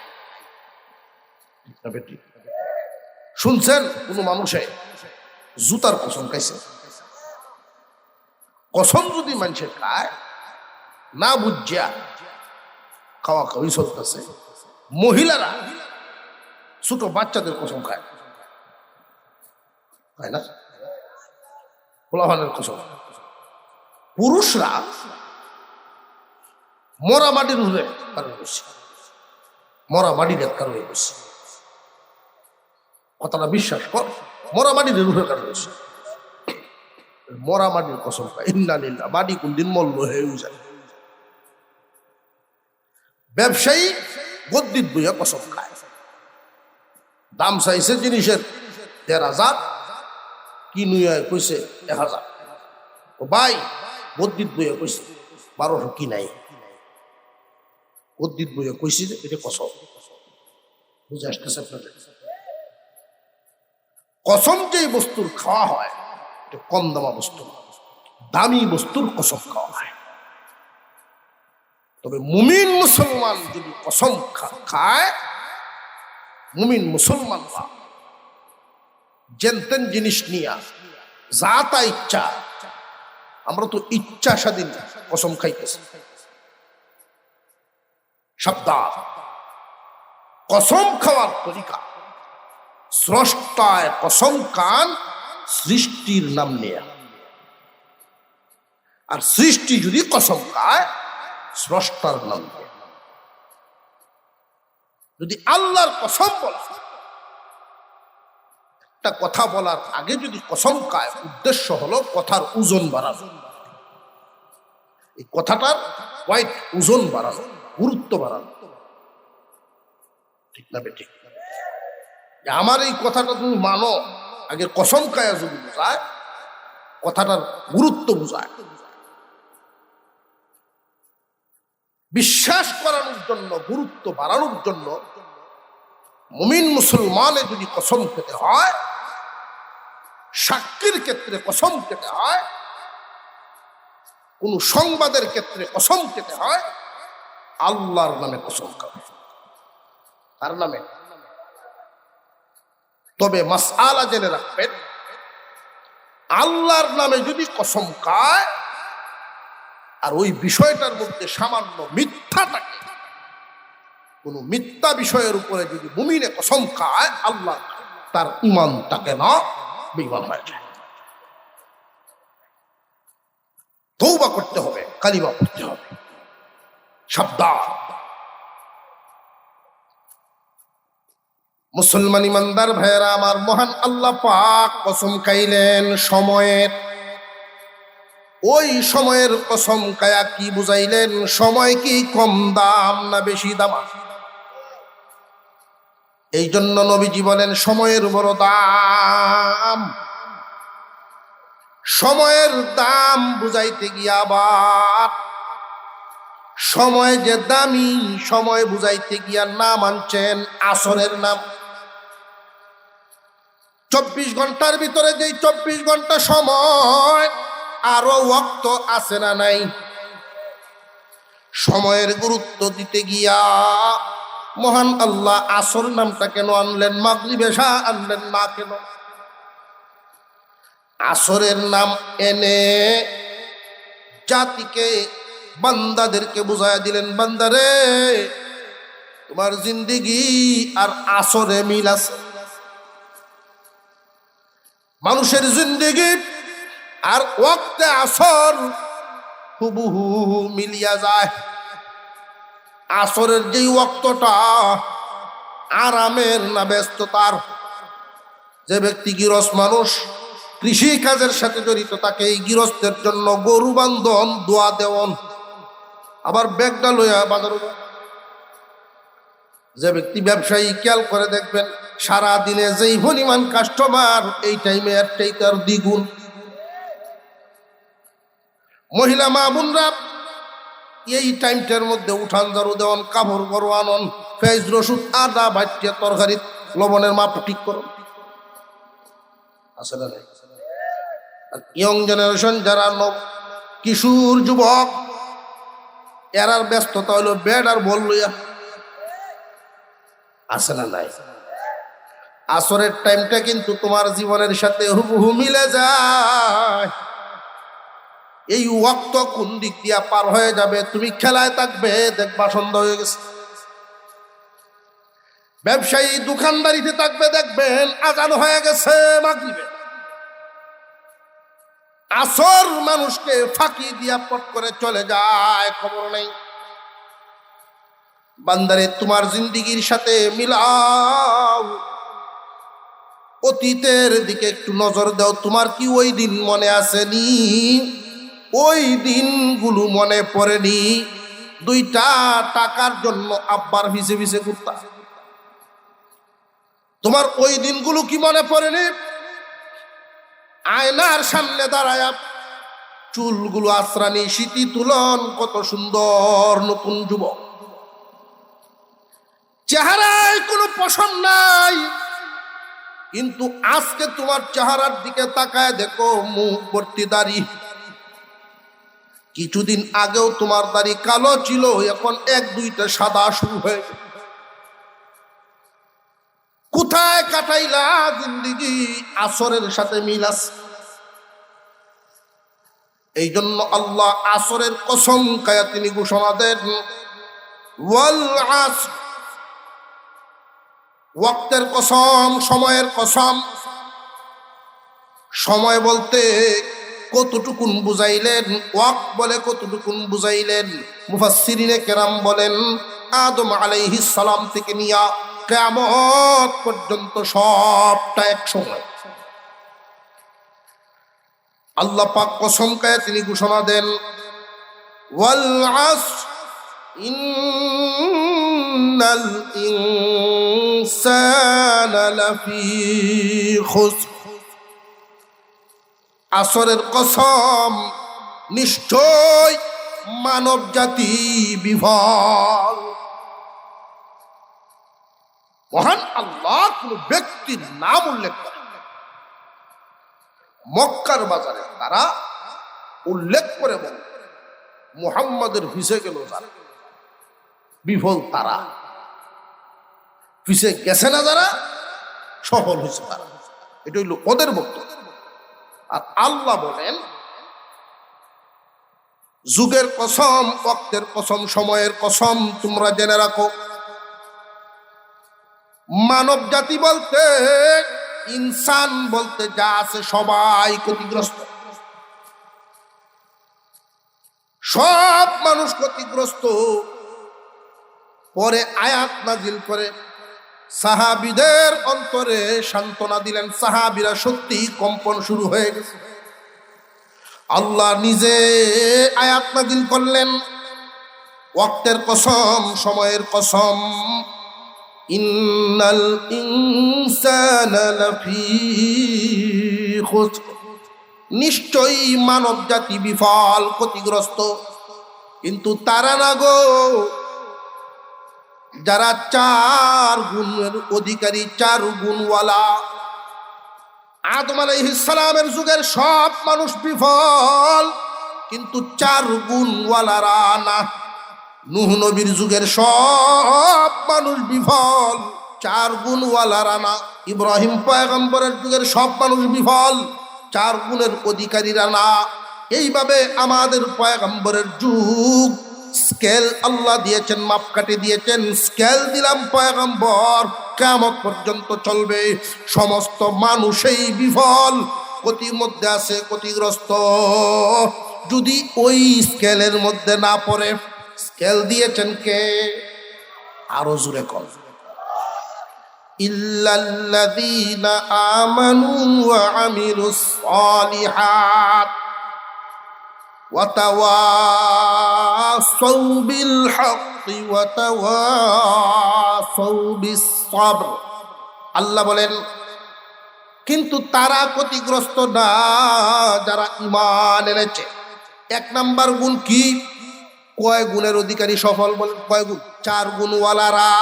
শুনছেন কোন মানুষে জুতার কসম খাইছে? কসম যদি মানুষের খায় না বুঝিয়া খাওয়া খাওয়াই চলতেছে। মহিলারা ছোট বাচ্চাদের কসম খায়, তাই না? পোলাপানের কসম। পুরুষরা মরা মাটির উপরে কারণ বসছে, মরা মাটির কারণ বসছে। কথাটা বিশ্বাস কর, মরা মাটির উপরে কারণ বসছে। মরা মাটির কসম খায়। ইন্না লিল্লাহ। মাটি কোনদিন মল্ল হয়ে যায়। ব্যবসায়ী গদ্দিত বইয়া কসম খায়। দাম চাইছে জিনিসের ১,৫০০, কি নুয়া কইছে ১,০০০। ও ভাই গদ্দিত বইয়া কইছে ১,২০০, কি নাই। গদ্দিত বইয়া কইছে যে এটা কসম। বুঝে আসতেছে আপনাদের? কসম যে বস্তুর খাওয়া হয় এটা কম দামা বস্তু, দামি বস্তুর কসম খাওয়া হয়। তবে মুমিন মুসলমান যদি কসম খায়, মুমিন মুসলমানরা জেনতেন জিনিস নিয়া যা তা ইচ্ছা, আমরা তো ইচ্ছা স্বাধীন কসম খাইতেছি। সাবধান, কসম খাওয়ার তরিকা স্রষ্টায় কসম খান সৃষ্টির নাম নেয়া। আর সৃষ্টি যদি কসম খায় স্রষ্টার নাম নেয়া। যদি আল্লাহর কসম বলা, একটা কথা বলার আগে যদি কসম খায়, উদ্দেশ্য হলো কথার ওজন বাড়ানো। এই কথাটার ওয়েট, ওজন বাড়ানো, গুরুত্ব বাড়ানো। ঠিক না বেঠিক? আমার এই কথাটা তুমি মানো, আগে কসম খায়া যদি বোঝায়, কথাটার গুরুত্ব বোঝায়। বিশ্বাস করানোর জন্য, গুরুত্ব বাড়ানোর জন্য মুমিন মুসলমানে যদি কসম খেতে হয়, সাক্ষীর ক্ষেত্রে কসম খেতে হয়, কোন সংবাদের ক্ষেত্রে কসম খেতে হয়, আল্লাহর নামে কসম খাবে। তার নামে। তবে মাসআলা জেনে রাখবেন, আল্লাহর নামে যদি কসম খায় আর ওই বিষয়টার মধ্যে সামান্য মিথ্যা থাকে, কোন মিথ্যা বিষয়ের উপরে যদি মুমিনে কসম খায় আল্লাহ, তার ঈমান থাকে না, বেঈমান হয়ে যায়। তওবা করতে হবে, কালিমা পড়তে হবে। সাবধান। মুসলমান ইমানদার ভাইয়েরা আমার, মহান আল্লাহ পাক কসম খাইলেন সময়ের। ওই সময়ের কসম খায়া কি বুঝাইলেন? সময় কি কম দাম না বেশি দাম? এই জন্য নবীজি বলেন সময়ের বড় দাম। সময়ের দাম বুঝাইতে গিয়া আবার সময় যে দামি, সময় বুঝাইতে গিয়া নাম আনছেন আসরের নাম। 24 ঘন্টার ভিতরে যেই 24 ঘন্টা সময়, আরো ওয়াক্ত আছে না নাই? সময়ের গুরুত্ব দিতে গিয়া মহান আল্লাহ আসর নামটা কেন আনলেন? মাগরিব এশা আনলেন না কেন? আসরের নাম এনে জাতিকে, বান্দাদেরকে বুঝাইয়া দিলেন, বান্দারে তোমার জিন্দিগি আর আসরে মিল আছে। মানুষের জিন্দিগি আর ওয়াক্তে আসর হুবহু মিলিয়া যায়। আসরের যেই ওয়াক্তটা আরামের না ব্যস্ততার। যে ব্যক্তি গিরস মানুষ, কৃষি কাজের সাথে জড়িত তাকে এই গৃহস্থের জন্য গরু বান্ধন দোয়া দেওয়ন, আবার ব্যাগটা লইয়া বাজার। যে ব্যক্তি ব্যবসায়ী খেয়াল করে দেখবেন সারা দিনে যেই পরিমাণ কাস্টমার এই টাইমে এর টাইকার দ্বিগুণ। মহিলা মা বোনরা এই টাইমটার মধ্যে উঠান ঝাড়ু দেওয়ান, কাপড় গরু আনন, পেঁয়াজ রসুন আদা বাটিয়া তরকারি লবণের মাপ ঠিক করুন। আসলে ইয়ং জেনারেশন যারা কিশোর যুবক, এরার ব্যস্ততা হইল বেড আর বল লইয়া। আছে না নাই? আসরের টাইমটা কিন্তু তোমার জীবনের সাথে হুবহু মিলে যায়। এই ওয়াক্ত কোন দিক দিয়া পার হয়ে যাবে, তুমি খেলায় থাকবে, দেখবা সন্ধ্যা হয়ে গেছে। ব্যবসায়ী দোকানদারিতে থাকবে, দেখবেন আজান হয়ে গেছে মাগরিবে। আসর মানুষকে ফাঁকি দিয়া পট করে চলে যায়, খবর নেই। বান্দারে তোমার জিন্দিগির সাথে মিলাও, অতীতের দিকে একটু নজর দাও। তোমার কি ওই দিন মনে আসেনি? ওই দিনগুলো মনে পড়েনি? 2টা টাকার জন্য আব্বার ভিজে ভিজে ঘুরতা। তোমার ওই দিনগুলো কি মনে পড়েনি? আয়নার সামনে দাঁড়ায় চুলগুলো আশ্রানি, শীতি তুলন, কত সুন্দর নতুন যুবক, চেহারায় কোনো পছন্দ নাই, কিন্তু আজকে তোমার চেহারার দিকে তাকায় দেখো মুখ ভর্তি দাড়ি। কিছুদিন আগেও তোমার দাড়ি কালো ছিল, এখন 1-2টা সাদা শুরু হয়ে। কোথায় কাটাইলা জিন্দিগি? আসরের সাথে মিল আছে। এই জন্য আল্লাহ আসরের কসম খায়া তিনি ঘোষণা দেন, ওয়াল আসর, ওয়াক্তের কসম, সময়ের কসম। সময় বলতে কতটুকুন বুঝাইলেন, ওয়াক্ত বলে কতটুকুন বুঝাইলেন? মুফাসসিরিনে কেরাম বলেন আদম আলাইহিস সালাম থেকে নিয়া কিয়ামত পর্যন্ত সবটা এক সময়। আল্লাহ পাক কসম খায় তিনি ঘোষণা দেন, ওয়াল আসর ইন্নাল ইনসানা লাফি খুসর। আসরের কসম, নিশ্চয় মানব জাতি বিফল। মহান আল্লাহ কোন ব্যক্তির নাম উল্লেখ করেন, মক্কার বাজারে তারা উল্লেখ করে বলে মুহাম্মাদের পিছে গেল যারা, বিফল তারা। পিছে গেছে না যারা, সফল হয়েছে তারা। এটা হইল ওদের বক্তব্য। আর আল্লাহ বলেন যুগের কসম, ওয়াক্তের কসম, সময়ের কসম, তোমরা জেনে রাখো মানব জাতি বলতে, ইনসান বলতে যা আছে সবাই ক্ষতিগ্রস্ত। সব মানুষ ক্ষতিগ্রস্ত। পরে আয়াত নাজিল করে সাহাবীদের অন্তরে সান্ত্বনা দিলেন। সাহাবীরা সত্যি কম্পন শুরু হয়ে গেছে। আল্লাহ নিজে আয়াত নাজিল করলেন, ওয়াক্তের কসম, সময়ের কসম, ইন্নাল ইনসানা লাফি খুসর। নিশ্চয়ই মানব জাতি বিফল, ক্ষতিগ্রস্ত। কিন্তু তারা না গো, যারা 4 গুণের অধিকারী, 4 গুণওয়ালা। আদম আলাইহিস সালামের যুগের সব মানুষ বিফল, কিন্তু 4 গুণওয়ালারা না। নূহ নবীর যুগের সব মানুষ বিফল, 4 গুণওয়ালারা না। ইব্রাহিম পয়গম্বরের যুগের সব মানুষ বিফল, 4 গুণের অধিকারীরা না। এইভাবে আমাদের পয়গম্বরের যুগ স্কেল আল্লাহ দিয়েছেন, মাপকাঠি দিয়েছেন। স্কেল দিলাম পয়গম্বর, কিয়ামত পর্যন্ত চলবে। সমস্ত মানুষই বিফল, ক্ষতির মধ্যে আছে, ক্ষতিগ্রস্ত। যদি ওই স্কেলের মধ্যে না পড়ে, স্কেল দিয়েছেন কে? আরো জোরে কর। ইল্লাল্লাযীনা আমানু ওয়া আমিলুস সালিহাত ওয়া তাওয়াসাউ বিল হাক্কি ওয়া তাওয়াসাউ বিস সাবর। আল্লাহ বলেন, কিন্তু তারা ক্ষতিগ্রস্ত না যারা ঈমান এনেছে। এক নাম্বার গুণ কি? কয় গুণের অধিকারী সফল? বলেন কয় গুণ? 4 গুণওয়ালারা।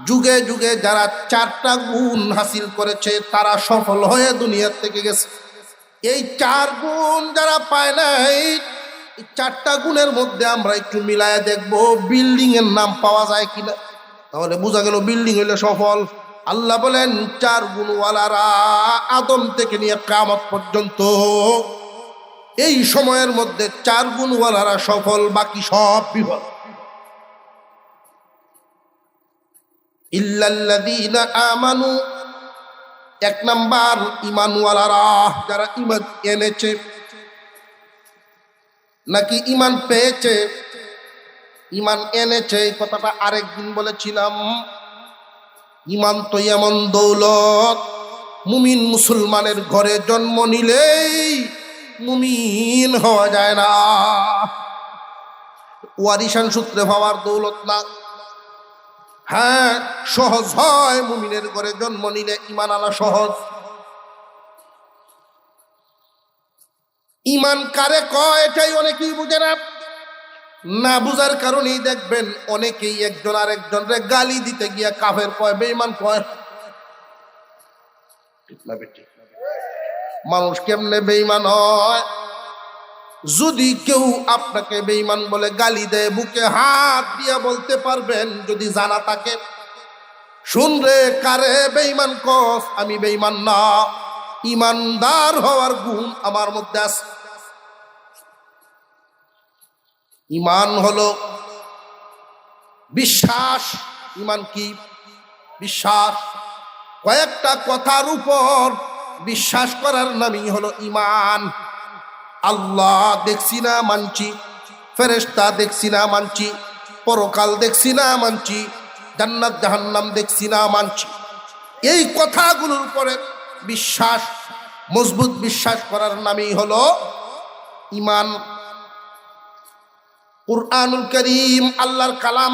যুগে যুগে যারা 4টা গুণ হাসিল করেছে তারা সফল হয়ে দুনিয়ার থেকে গেছে। এই 4 গুণ যারা পায় নাই, এই 4টা গুণের মধ্যে আমরা একটু মিলায় দেখবো বিল্ডিং এর নাম পাওয়া যায় কিনা, তাহলে বোঝা গেল বিল্ডিং হইলে সফল। আল্লাহ বলেন 4 গুণওয়ালারা আদম থেকে নিয়ে কিয়ামত পর্যন্ত এই সময়ের মধ্যে 4 গুণওয়ালারা সফল, বাকি সব বিফল। ইল্লাল্লাযীনা আমানু, 1 নাম্বার ঈমানওয়ালারা, যারা ঈমান এনেছে নাকি ঈমান পেয়েছে। ঈমান এনেছে এই কথাটা আরেকদিন বলেছিলাম। ঈমান তো এমন দৌলত, মুমিন মুসলমানের ঘরে জন্ম নিলেই মুমিন হওয়া যায় না। ওয়ারিশান সূত্রে পাওয়ার দৌলত না। হ্যাঁ, সহজ হয় মুমিনের ঘরে জন্ম নিলে ঈমান আনা সহজ। ঈমান কারে কয় এটাই অনেকেই বুঝে না। না বুঝার কারণেই দেখবেন অনেকেই একজন আরেকজনরে গালি দিতে গিয়া কাফের কয়, বেঈমান কয়। মানুষ কেমনে বেঈমান হয়? যদি কেউ আপনাকে বেঈমান বলে গালি দেয়, বুকে হাত দিয়া বলতে পারবেন যদি জানা থাকে, শুনরে কারে বেঈমান কস, আমি বেঈমান না, ঈমানদার হওয়ার গুণ আমার মধ্যে আছে। ঈমান হলো বিশ্বাস। ঈমান কি? বিশ্বাস। কয়েকটা কথার উপর বিশ্বাস করার নামই হলো ঈমান। আল্লাহ দেখছি না মানছি, ফেরেশতা দেখছি না মানছি, পরকাল দেখছি না মানছি, জান্নাত জাহান্নাম দেখছি না মানছি। এই কথাগুলোর উপরে বিশ্বাস, মজবুত বিশ্বাস করার নামই হলো ঈমান। কুরআনুল কারীম আল্লাহর কালাম,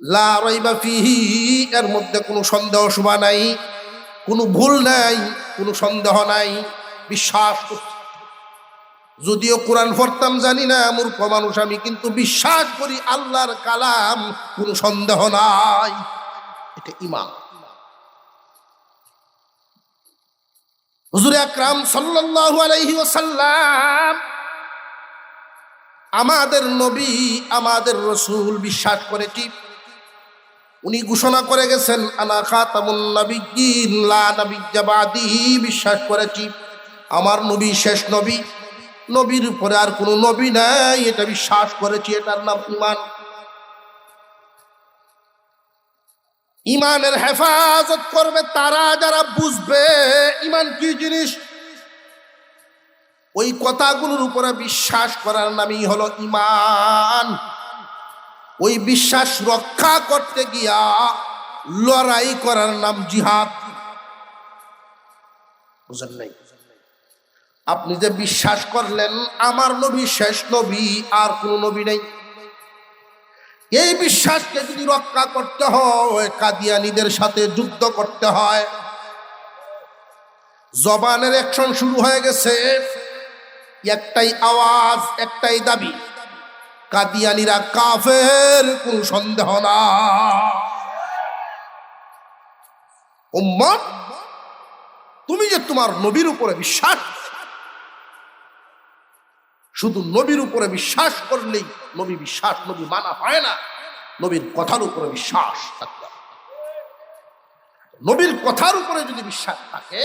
লা রাইবা ফিহি, এর মধ্যে কোনো সন্দেহ শুবা নাই, কোনো ভুল নাই, কোনো সন্দেহ নাই, বিশ্বাস করছি। যদিও কোরআন পড়তাম জানি না, মূর্খ মানুষ আমি, কিন্তু বিশ্বাস করি আল্লাহর কালাম, কোনো সন্দেহ নাই। এটা ঈমান। হুজুর আকরাম সাল্লাল্লাহু আলাইহি ওয়াসাল্লাম, আমাদের নবী, আমাদের রাসূল বিশ্বাস করেছি। উনি ঘোষণা করে গেছেন, আনা খাতামুন নাবিয়্যিন লা নাবিয়্যা বাদি। বিশ্বাস করেছি আমার নবী শেষ নবী, নবীর উপরে আর কোনো নবী নাই, এটা বিশ্বাস করেছি। এটার নাম ঈমান। ঈমানের হেফাজত করবে তারা যারা বুঝবে ঈমান কি জিনিস। ওই কথাগুলোর উপরে বিশ্বাস করার নামই হলো ঈমান। ওই বিশ্বাস রক্ষা করতে গিয়া লড়াই করার নাম জিহাদ। বুঝেন নাই? আপনি যে বিশ্বাস করলেন আমার নবী শেষ নবী, আর কোন নবী নেই, এই বিশ্বাসকে যদি রক্ষা করতে হয় কাদিয়ানীদের সাথে যুদ্ধ করতে হয়। জবানের অ্যাকশন শুরু হয়ে গেছে, একটাই আওয়াজ, একটাই দাবি, কাদিয়ানীরা কাফের, কোন সন্দেহ না। উম্মত, তুমি যে তোমার নবীর উপরে বিশ্বাস, শুধু নবীর উপরে বিশ্বাস করলেই নবী বিশ্বাস, নবী মানা হয় না। নবীর কথার উপরে বিশ্বাস থাকতে হবে। নবীর কথার উপরে যদি বিশ্বাস থাকে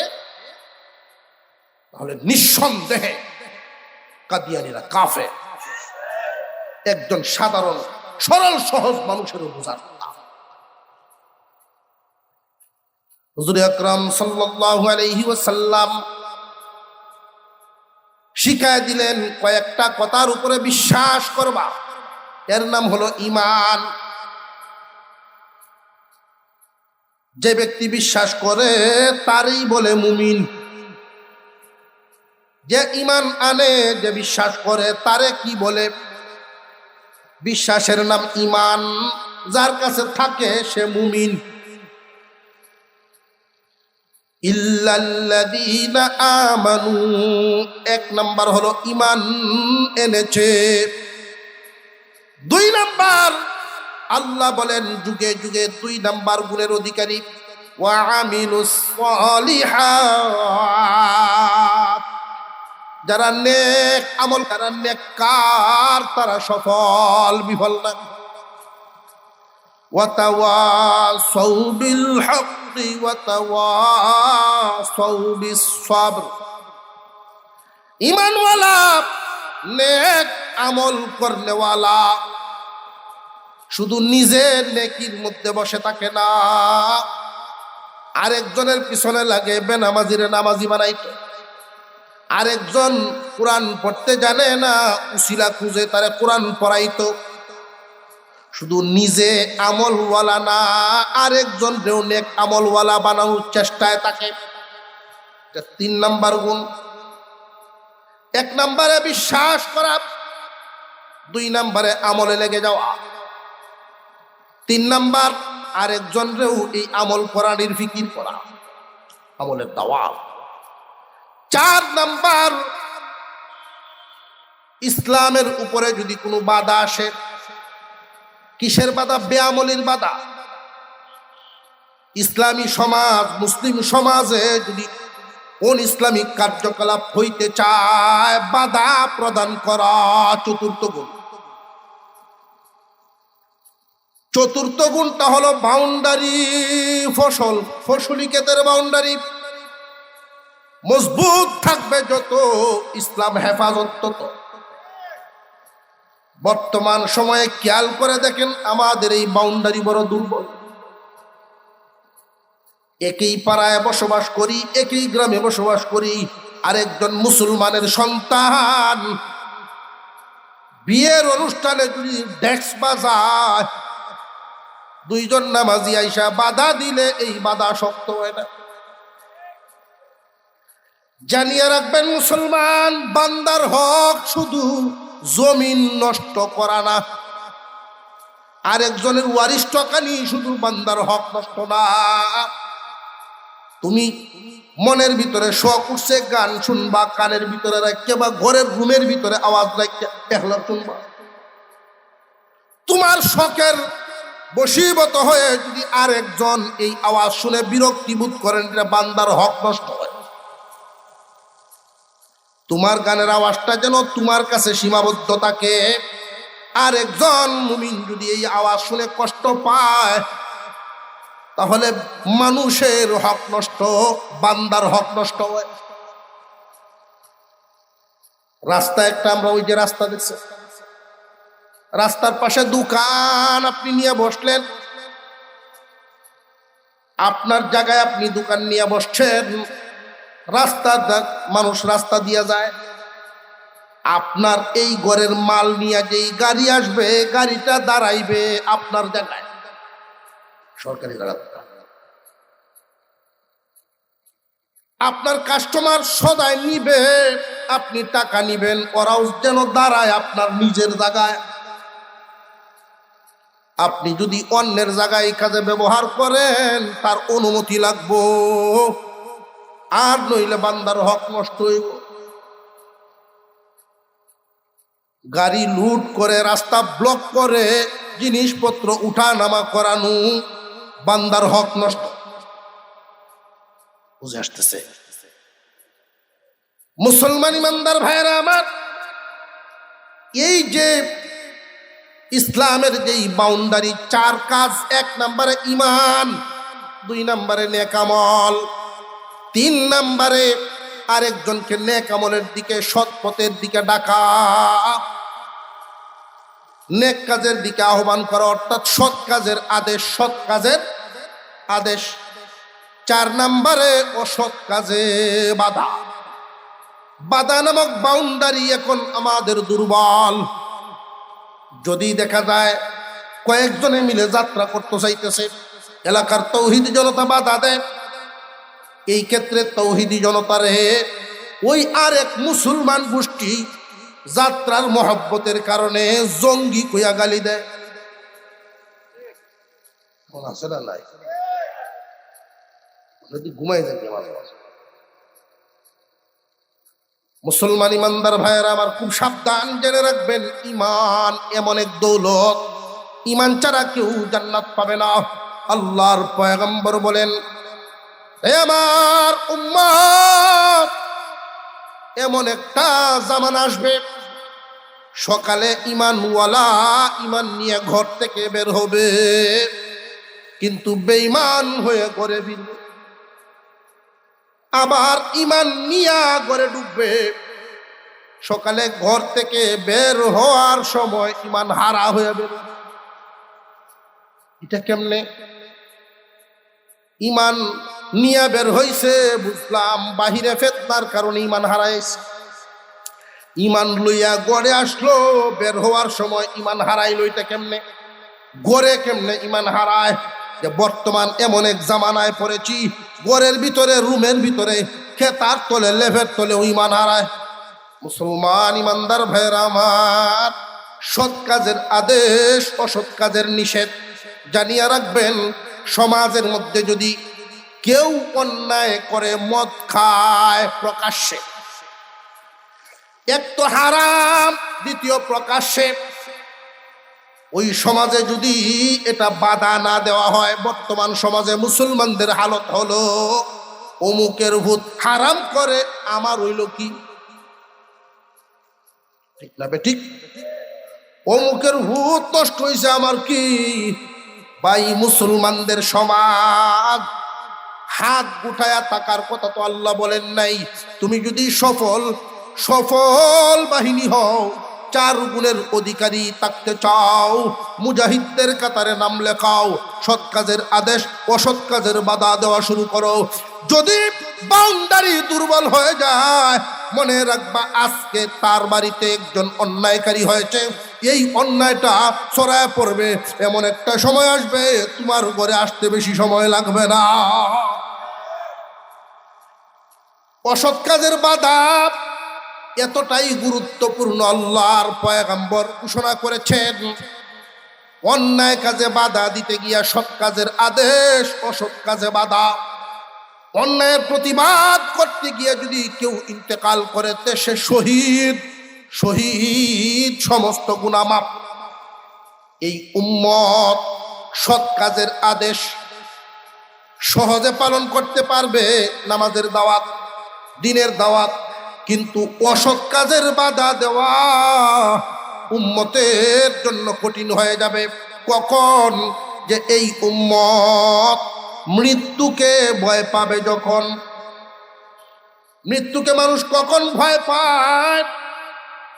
তাহলে নিঃসন্দেহে কাদিয়ানীরা কাফের। একজন সাধারণ সরল সহজ মানুষেরও বোঝার কথা। হুজুর আকরাম সাল্লাল্লাহু আলাইহি ওয়াসাল্লাম শিখায় দিলেন, কয়েকটা কথার উপরে বিশ্বাস করবা, এর নাম হলো ঈমান। যে ব্যক্তি বিশ্বাস করে তারই বলে মুমিন। যে ঈমান আনে, যে বিশ্বাস করে তারে কি বলে? বিশ্বাসের নাম ঈমান, যার কাছে থাকে সে মুমিন। ইল্লাল্লাযীনা আমানু, এক নাম্বার হলো ঈমান এনেছে। দুই নাম্বার, আল্লাহ বলেন যুগে যুগে দুই নাম্বার গুণের অধিকারী, ওয়া আমিলুস সলিহাত, যারা নেক আমল, যারা নেককার তারা সফল বিফল না। ওয়া তাওয়াসাউ বিল হাক্কি ওয়া তাওয়াসাউ বিস সাবর, ঈমানওয়ালা নেক আমল করনেওয়ালা শুধু নিজের নেকির মধ্যে বসে থাকে না, আরেকজনের পিছনে লাগে বেনামাজিরে নামাজি বানাইতো, আরেকজন কোরআন পড়তে জানে না, উসিলা খুঁজে তারে কোরআন পড়াইতো। শুধু নিজে আমলওয়ালা না, আরেকজন নেক আমলওয়ালা বানানোর চেষ্টায় থাকে। তিন নাম্বার গুণ। এক নাম্বারে বিশ্বাস করা, দুই নাম্বারে আমলে লেগে যাওয়া, তিন নাম্বার আরেকজনরেও এই আমল করার ফিকির করা, আমলের দাওয়াত। চার নাম্বার, ইসলামের উপরে যদি কোনো বাধা আসে, কিসের বাধা? বেআমলির বাধা। ইসলামী সমাজ, মুসলিম সমাজে যদি কোন ইসলামিক কার্যকলাপ হইতে চায়, বাধা প্রদান করা চতুর্থ গুণ। চতুর্থ গুণটা হলো বাউন্ডারি, ফসলি ক্ষেতের বাউন্ডারি মজবুত থাকবে যত, ইসলাম হেফাজত তত। বর্তমান সময়ে খেয়াল করে দেখেন আমাদের এই বাউন্ডারি বড় দুর্বল। একই পাড়ায় বসবাস করি, একই গ্রামে বসবাস করি, আরেকজন মুসলমানের সন্তান বিয়ের অনুষ্ঠানে যদি ডেস্ক বাজায়, দুইজন নামাজি আইসা বাধা দিলে এই বাধা শক্ত হয় না। জানিয়ে রাখবেন মুসলমান, বান্দার হক শুধু জমিন নষ্ট করা না, আরেকজনের ওয়ারিশ টাকানি শুধু বান্দার হক নষ্ট না। তুমি মনের ভিতরে শখ উঠছে, গান শুনবা, কানের ভিতরে রাখতে বা ঘরের রুমের ভিতরে আওয়াজ রাখতে একলা শুনবা। তোমার শখের বশীভূত হয়ে যদি আরেকজন এই আওয়াজ শুনে বিরক্তি বোধ করেন, এটা বান্দার হক নষ্ট হয়। তোমার গানের আওয়াজটা যেন তোমার কাছে সীমাবদ্ধ থাকে। আরেকজন মুমিন যদি এই আওয়াজ শুনে কষ্ট পায়, তাহলে মানুষের হক নষ্ট, বান্দার হক নষ্ট হয়। রাস্তা একটা, আমরা ওই যে রাস্তা দেখছি, রাস্তার পাশে দোকান আপনি নিয়ে বসলেন, আপনার জায়গায় আপনি দোকান নিয়ে বসছেন, রাস্তা মানুষ রাস্তা দিয়ে যায়, আপনার এই ঘরের মাল নিয়ে যেই গাড়ি আসবে, গাড়িটা দাঁড়াইবে আপনার জায়গায়, সরকারি রাস্তা। আপনার কাস্টমার সদাই নিবে, আপনি টাকা নিবেন, ওরাও যেন দাঁড়ায় আপনার নিজের জায়গায়। আপনি যদি অন্যের জায়গায় কাজে ব্যবহার করেন, তার অনুমতি লাগবো, আর নইলে বান্দার হক নষ্ট হইব। গাড়ি লুট করে, রাস্তা ব্লক করে, জিনিসপত্র উঠা নামা করানো, বান্দার হক নষ্ট। বুঝে আসতেছে? মুসলমান ইমানদার ভাইয়েরা আমার, এই যে ইসলামের যেই বাউন্ডারি, চার কাজ, এক নম্বরে ঈমান, দুই নম্বরে নেক আমল, তিন নম্বরে আরেকজনকে নেক আমলের দিকে, সৎ পথের দিকে ডাকা, নেক কাজের দিকে আহ্বান করা, অর্থাৎ সৎ কাজের আদেশ, সৎ কাজের আদেশ। চার নম্বরে অসৎ কাজে বাধা। বাধা নামক বাউন্ডারি এখন আমাদের দুর্বল। যদি দেখা যায় কয়েকজনে মিলে যাত্রা করতে চাইতেছে, এলাকার তৌহিদি জনতা বাধা দেয়। এই ক্ষেত্রে তৌহিদি জনতারে ওই আরেক মুসলমান গোষ্ঠী যাত্রার মহব্বতের কারণে জঙ্গি কইয়া গালি দেয়। আছে না নাই? যদি ঘুমাই যাবে মুসলমান ইমানদার ভাইয়েরা আমার, খুব সাবধান জেনে রাখবেন, ইমান এমন এক দৌলত, ইমান ছাড়া কেউ জান্নাত পাবে না। আল্লাহর পয়গম্বর বলেন, হে আমার উম্মত, এমন একটা জামানা আসবে, সকালে ইমানওয়ালা ইমান নিয়ে ঘর থেকে বের হবে, কিন্তু বেঈমান হয়ে ঘরে ফিরবে। আবার ইমান নিয়া ঘরে ঢুকবে, সকালে ঘর থেকে বের হওয়ার সময় ইমান হারা হয়ে বেরোবে। এটা কেমনে? ইমান নিয়া বের হইছে বুঝলাম, বাহিরে ফেতনার কারণে ইমান হারাইছে। ইমান লইয়া গড়ে আসলো, বের হওয়ার সময় ইমান হারাইলো। এটা কেমনে? গড়ে কেমনে ইমান হারায়? যে বর্তমান এমন এক জামানায় পড়েছি, ঘরের ভিতরে, রুমের ভিতরে, খেতার তলে, লেভের তলেও ইমান হারায়। মুসলমান ইমানদার ভাইয়েরা আমার, সৎ কাজের আদেশ, অসৎ কাজের নিষেধ জানিয়া রাখবেন। সমাজের মধ্যে যদি কেউ অন্যায় করে, মদ খায় প্রকাশ্যে, এক তো হারাম, দ্বিতীয় প্রকাশ্যে, ওই সমাজে যদি এটা বাধা না দেওয়া হয়, বর্তমান সমাজে মুসলমানদের হালত হলো, অমুকের ভূত হারাম করে, আমার হইল কি? ঠিক না বে ঠিক? অমুকের ভূত নষ্ট হয়েছে, আমার কি? ভাই, মুসলমানদের সমাজ হাত গুটায়া থাকার কথা তো আল্লাহ বলেন নাই। তুমি যদি সফল বাহিনী হও, 4 গুণের অধিকারী থাকতে চাও, মুজাহিদদের কাতারে নাম লেখাও, সৎ কাজের আদেশ, অসৎ কাজের বাধা দেওয়া শুরু করো। যদি বাউন্ডারি দুর্বল হয়ে যায়, মনে রাখবা আজকে তার বাড়িতে একজন অন্যায়কারী হয়েছে, এই অন্যায়টা ছড়ায় পড়বে, এমন একটা সময় আসবে তোমার ঘরে আসতে বেশি সময় লাগবে না। অসৎ কাজের বাধা এতটাই গুরুত্বপূর্ণ, আল্লাহর পয়গম্বর ঘোষণা করেছেন, অন্যায় কাজে বাধা দিতে গিয়া সৎ কাজের আদেশ, অসৎ কাজে বাধা। অন্যায়ের প্রতিবাদ করতে গিয়ে যদি কেউ ইন্তেকাল করে, সে শহীদ, সমস্ত গুনাহ মাফ। এই উম্মত সৎ কাজের আদেশ সহজে পালন করতে পারবে, নামাজের দাওয়াত, দ্বীনের দাওয়াত, কিন্তু অসৎ কাজের বাধা দেওয়া উম্মতের জন্য কঠিন হয়ে যাবে। কখন? যে এই উম্মত মৃত্যুকে ভয় পাবে। যখন মৃত্যুকে মানুষ কখন ভয় পায়?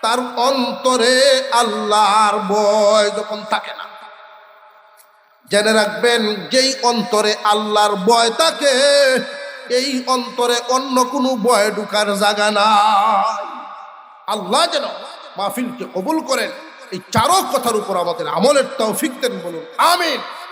তার অন্তরে আল্লাহর ভয় যখন থাকে না। জেনে রাখবেন, যেই অন্তরে আল্লাহর ভয় থাকে, এই অন্তরে অন্য কোনো ভয় ঢুকার জায়গা নাই। আল্লাহ যেন মাহফিলকে কবুল করেন, এই 4 কথার উপর আমাদের আমলের তৌফিক দেন, বলুন আমিন।